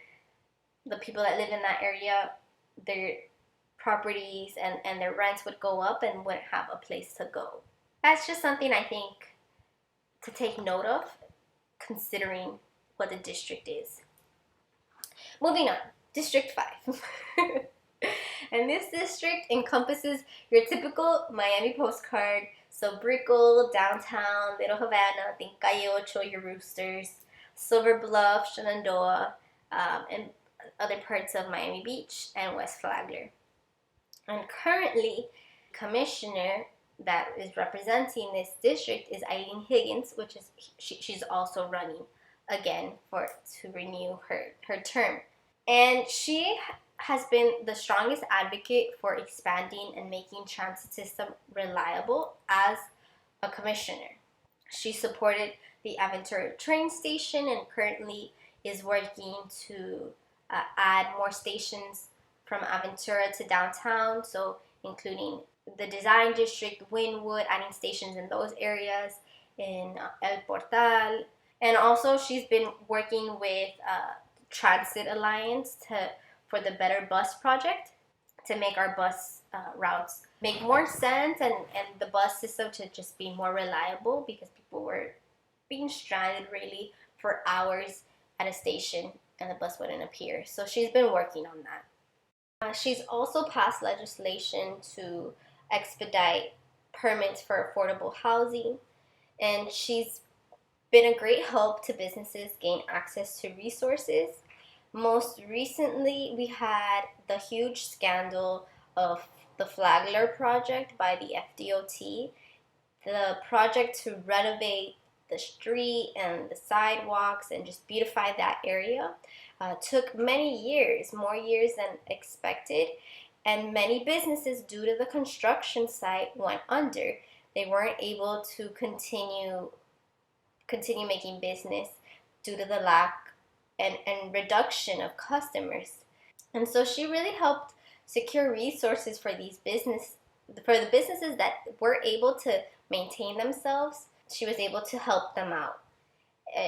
the people that live in that area, their properties and their rents would go up and wouldn't have a place to go. That's just something I think to take note of, considering what the district is. Moving on, District 5. And this district encompasses your typical Miami postcard. So Brickell, downtown, Little Havana, think Calle Ocho, your Roosters, Silver Bluff, Shenandoah, and other parts of Miami Beach and West Flagler. And currently, commissioner that is representing this district is Eileen Higgins, which is she's also running again to renew her term. And she has been the strongest advocate for expanding and making transit system reliable as a commissioner. She supported the Aventura train station and currently is working to add more stations from Aventura to downtown, so including the design district, Wynwood, adding stations in those areas, in El Portal. And also she's been working with Transit Alliance for the Better Bus Project to make our bus routes make more sense, and the bus system to just be more reliable, because people were being stranded really for hours at a station and the bus wouldn't appear. So she's been working on that. She's also passed legislation to expedite permits for affordable housing, and she's been a great help to businesses gain access to resources. Most recently, we had the huge scandal of the Flagler project by the FDOT. The project to renovate the street and the sidewalks and just beautify that area took many years, more years than expected, and many businesses, due to the construction site, went under. They weren't able to continue making business due to the lack and reduction of customers. And so she really helped secure resources for the businesses that were able to maintain themselves. She was able to help them out.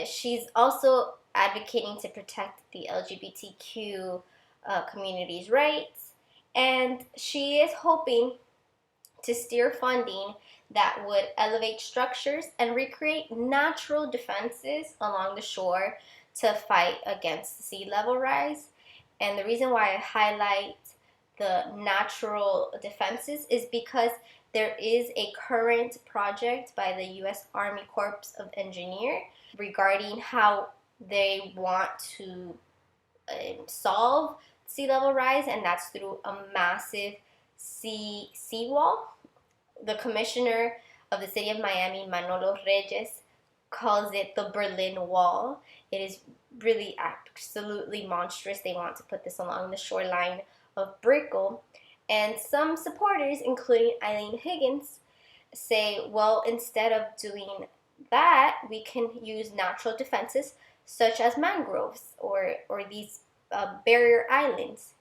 She's also advocating to protect the LGBTQ community's rights, and she is hoping to steer funding that would elevate structures and recreate natural defenses along the shore to fight against sea level rise. And the reason why I highlight the natural defenses is because there is a current project by the U.S. Army Corps of Engineers regarding how they want to solve sea level rise, and that's through a massive seawall. The commissioner of the city of Miami, Manolo Reyes, calls it the Berlin Wall. It is really absolutely monstrous. They want to put this along the shoreline of Brickell. And some supporters, including Eileen Higgins, say, well, instead of doing that, we can use natural defenses such as mangroves or these barrier islands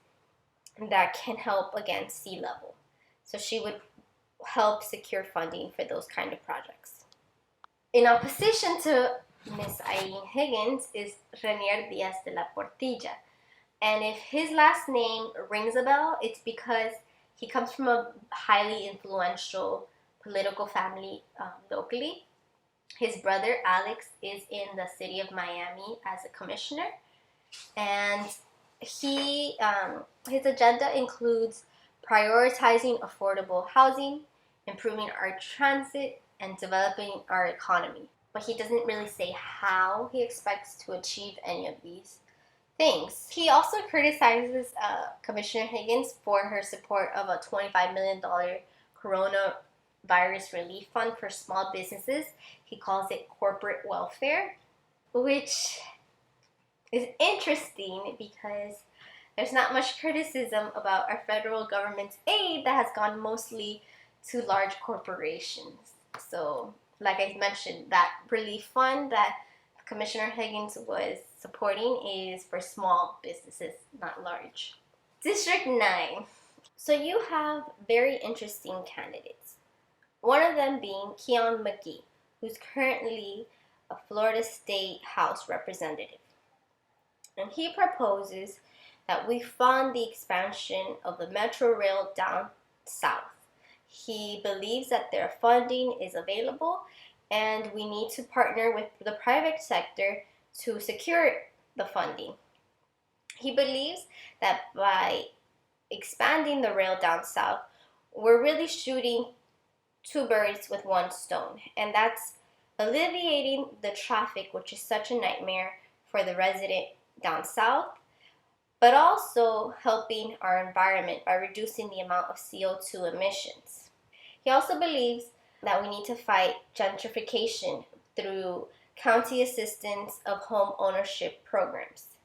that can help against sea level. So she would help secure funding for those kind of projects. In opposition to Miss Eileen Higgins is Renier Diaz de la Portilla. And if his last name rings a bell, it's because he comes from a highly influential political family locally. His brother Alex is in the city of Miami as a commissioner, and his agenda includes prioritizing affordable housing, improving our transit, and developing our economy. But he doesn't really say how he expects to achieve any of these things. He also criticizes Commissioner Higgins for her support of a $25 million coronavirus relief fund for small businesses. He calls it corporate welfare, which is interesting because there's not much criticism about our federal government's aid that has gone mostly to large corporations. So, like I mentioned, that relief fund that Commissioner Higgins was supporting is for small businesses, not large. District 9. So you have very interesting candidates. One of them being Keon McGee, who's currently a Florida State House representative. And he proposes that we fund the expansion of the Metro Rail down south. He believes that their funding is available and we need to partner with the private sector to secure the funding. He believes that by expanding the rail down south, we're really shooting two birds with one stone, and that's alleviating the traffic, which is such a nightmare for the resident down south, but also helping our environment by reducing the amount of CO2 emissions. He also believes that we need to fight gentrification through county assistance of home ownership programs.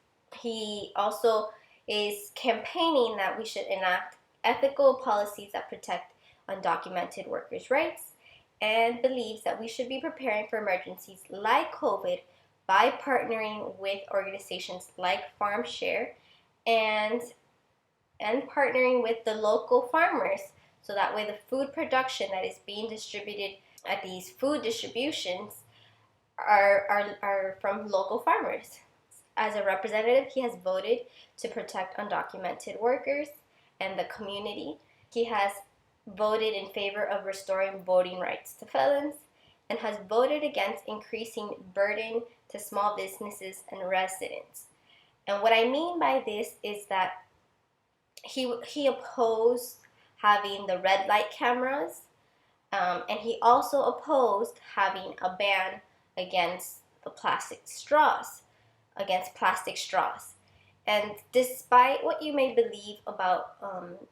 He also is campaigning that we should enact ethical policies that protect undocumented workers' rights, and believes that we should be preparing for emergencies like COVID by partnering with organizations like FarmShare and partnering with the local farmers, so that way the food production that is being distributed at these food distributions are from local farmers. As a representative, he has voted to protect undocumented workers and the community. He has voted in favor of restoring voting rights to felons, and has voted against increasing burden to small businesses and residents. And what I mean by this is that he opposed having the red light cameras, and he also opposed having a ban against plastic straws. And despite what you may believe about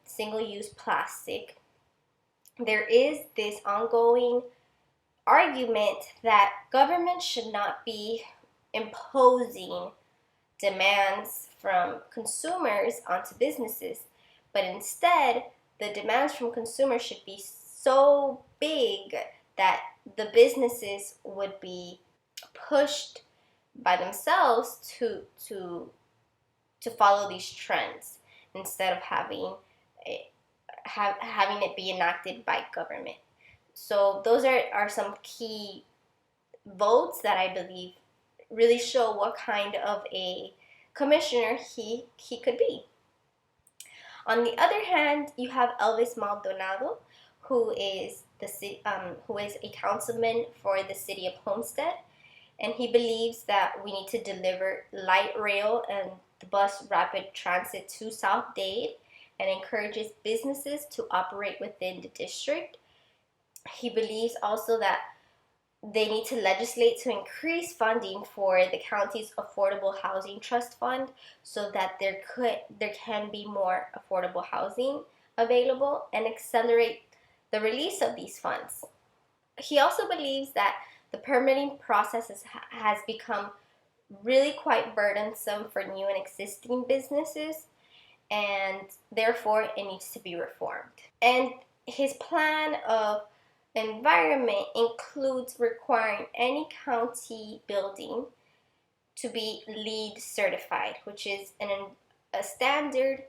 single-use plastic, there is this ongoing argument that government should not be imposing demands from consumers onto businesses, but instead the demands from consumers should be so big that the businesses would be pushed by themselves to follow these trends, instead of having it be enacted by government. So those are some key votes that I believe really show what kind of a commissioner he could be. On the other hand, you have Elvis Maldonado, who is a councilman for the city of Homestead, and he believes that we need to deliver light rail and the bus rapid transit to South Dade, and encourages businesses to operate within the district. He believes also that they need to legislate to increase funding for the county's Affordable Housing Trust Fund, so that there can be more affordable housing available, and accelerate the release of these funds. He also believes that the permitting process has become really quite burdensome for new and existing businesses, and therefore it needs to be reformed. And his plan of environment includes requiring any county building to be LEED certified, which is a standard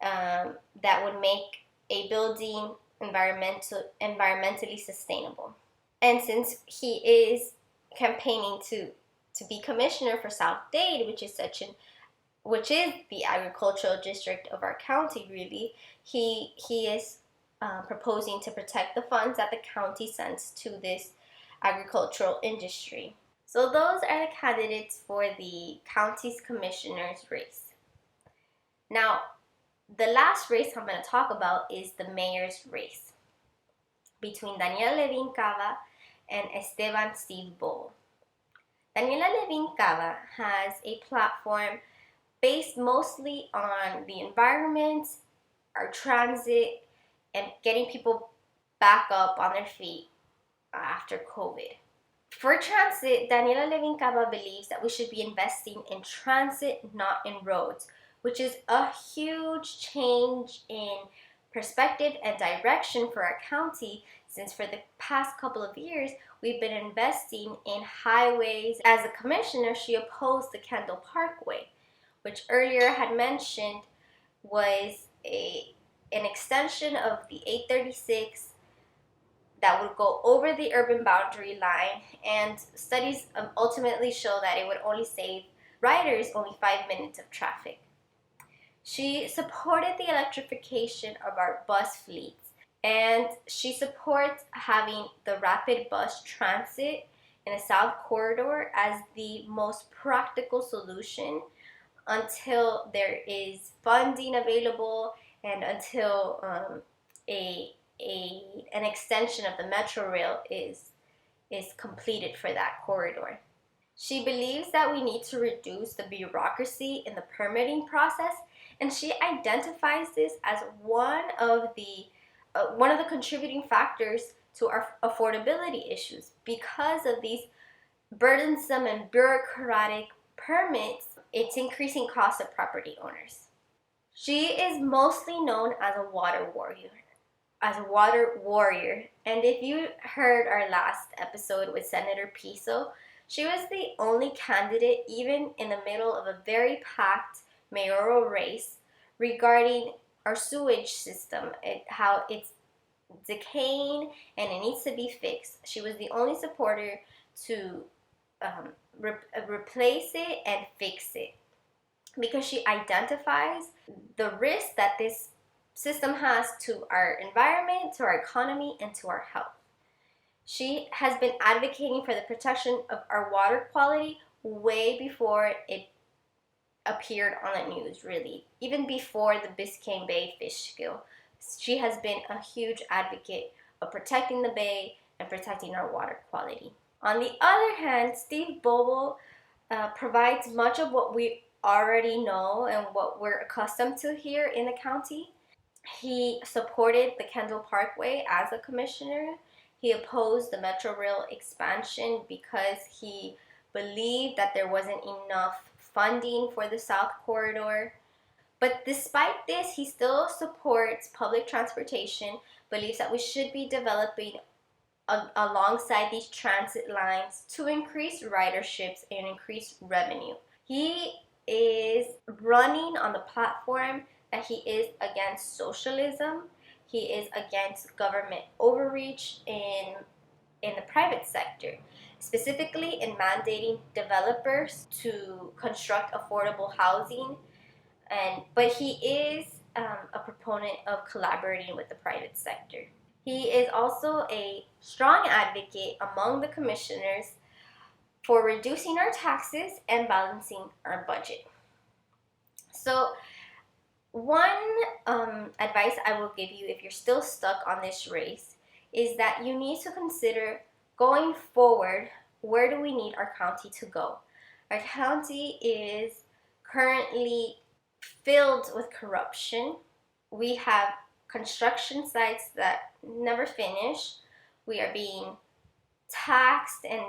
that would make a building environmentally sustainable. And since he is campaigning to be commissioner for South Dade, which is the agricultural district of our county, really, he is proposing to protect the funds that the county sends to this agricultural industry. So those are the candidates for the county's commissioner's race. Now, the last race I'm going to talk about is the mayor's race between Daniela Levin Cava and Esteban Steve Bowl. Daniela Levin Cava has a platform based mostly on the environment, our transit, and getting people back up on their feet after COVID. For transit, Daniela Levin Cava believes that we should be investing in transit, not in roads, which is a huge change in perspective and direction for our county, since for the past couple of years, we've been investing in highways. As a commissioner, she opposed the Kendall Parkway, which earlier I had mentioned was an extension of the 836 that would go over the urban boundary line, and studies ultimately show that it would only save riders only 5 minutes of traffic. She supported the electrification of our bus fleets, and she supports having the rapid bus transit in the South Corridor as the most practical solution until there is funding available, and until an extension of the metro rail is completed for that corridor. She believes that we need to reduce the bureaucracy in the permitting process, and she identifies this as one of the contributing factors to our affordability issues, because of these burdensome and bureaucratic permits, it's increasing costs of property owners. She is mostly known as a water warrior. And if you heard our last episode with Senator Piso, she was the only candidate, even in the middle of a very packed mayoral race, regarding our sewage system, how it's decaying and it needs to be fixed. She was the only supporter to replace it and fix it, because she identifies the risk that this system has to our environment, to our economy, and to our health. She has been advocating for the protection of our water quality way before it appeared on the news, really. Even before the Biscayne Bay fish kill, she has been a huge advocate of protecting the bay and protecting our water quality. On the other hand, Steve Bobo provides much of what we already know and what we're accustomed to here in the county. He supported the Kendall Parkway as a commissioner. He opposed the Metro Rail expansion because he believed that there wasn't enough funding for the South Corridor. But despite this, he still supports public transportation, believes that we should be developing alongside these transit lines to increase riderships and increase revenue. He is running on the platform that he is against socialism. He is against government overreach in the private sector, specifically in mandating developers to construct affordable housing. But he is a proponent of collaborating with the private sector. He is also a strong advocate among the commissioners for reducing our taxes and balancing our budget. So one advice I will give you if you're still stuck on this race is that you need to consider going forward, where do we need our county to go? Our county is currently filled with corruption. We have construction sites that never finish. We are being taxed and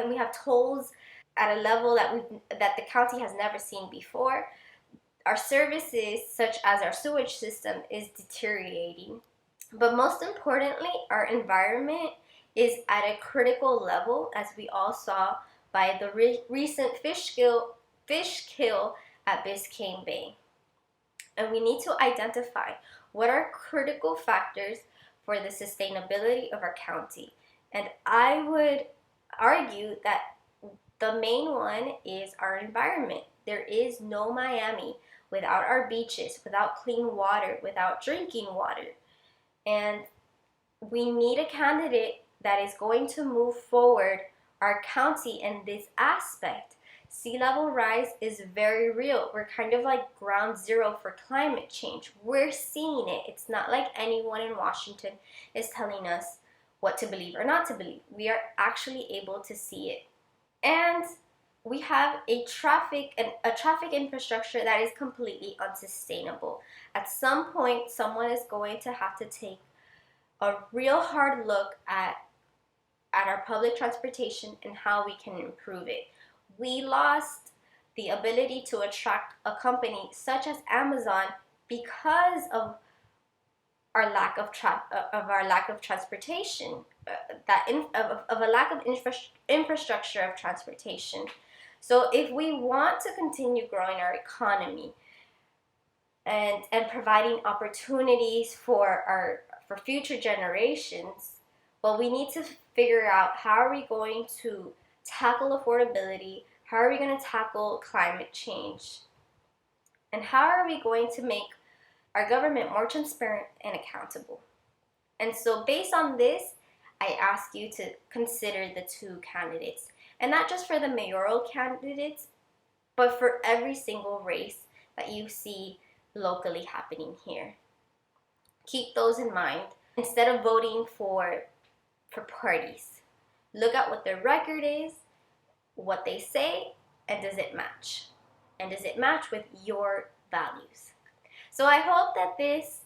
we have tolls at a level that the county has never seen before. Our services, such as our sewage system, is deteriorating. But most importantly, our environment is at a critical level, as we all saw by the recent fish kill at Biscayne Bay. And we need to identify what are critical factors for the sustainability of our county. And I would argue that the main one is our environment. There is no Miami without our beaches, without clean water, without drinking water. And we need a candidate that is going to move forward our county in this aspect. Sea level rise is very real. We're kind of like ground zero for climate change. We're seeing it. It's not like anyone in Washington is telling us what to believe or not to believe. We are actually able to see it. And we have a traffic infrastructure that is completely unsustainable. At some point, someone is going to have to take a real hard look at our public transportation and how we can improve it. We lost the ability to attract a company such as Amazon because of our lack of transportation, of a lack of infrastructure of transportation. So if we want to continue growing our economy and providing opportunities for future generations, well, we need to figure out how are we going to tackle affordability, how are we going to tackle climate change, and how are we going to make our government more transparent and accountable. And so based on this, I ask you to consider the two candidates, and not just for the mayoral candidates, but for every single race that you see locally happening here. Keep those in mind instead of voting for parties. Look at what their record is, what they say, and does it match? And does it match with your values? So I hope that this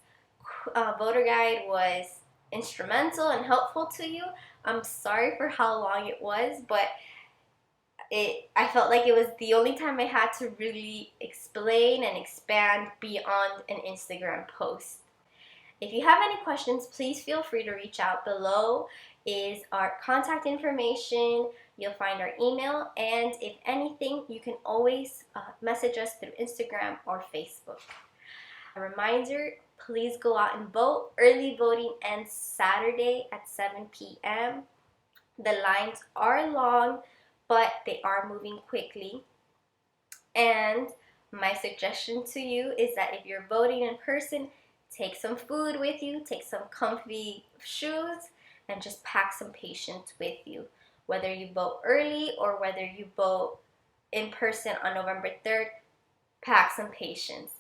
voter guide was instrumental and helpful to you. I'm sorry for how long it was, but I felt like it was the only time I had to really explain and expand beyond an Instagram post. If you have any questions, please feel free to reach out. Below is our contact information. You'll find our email, and if anything, you can always message us through Instagram or Facebook. A reminder, please go out and vote. Early voting ends Saturday at 7 p.m. The lines are long, but they are moving quickly. And my suggestion to you is that if you're voting in person, take some food with you, take some comfy shoes, and just pack some patience with you. Whether you vote early or whether you vote in person on November 3rd, pack some patience.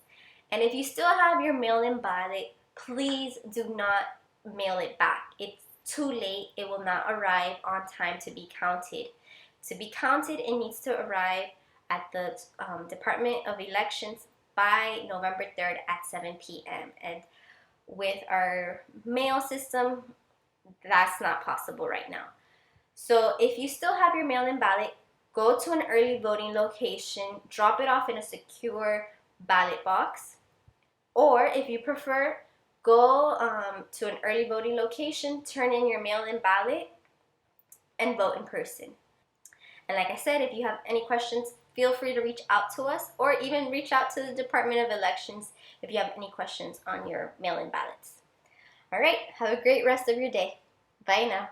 And if you still have your mail-in ballot, please do not mail it back. It's too late. It will not arrive on time to be counted. To be counted, it needs to arrive at the Department of Elections by November 3rd at 7 p.m. And with our mail system, that's not possible right now. So if you still have your mail-in ballot, go to an early voting location, drop it off in a secure ballot box. Or if you prefer, go to an early voting location, turn in your mail-in ballot, and vote in person. And like I said, if you have any questions, feel free to reach out to us, or even reach out to the Department of Elections if you have any questions on your mail-in ballots. All right, have a great rest of your day. Bye now.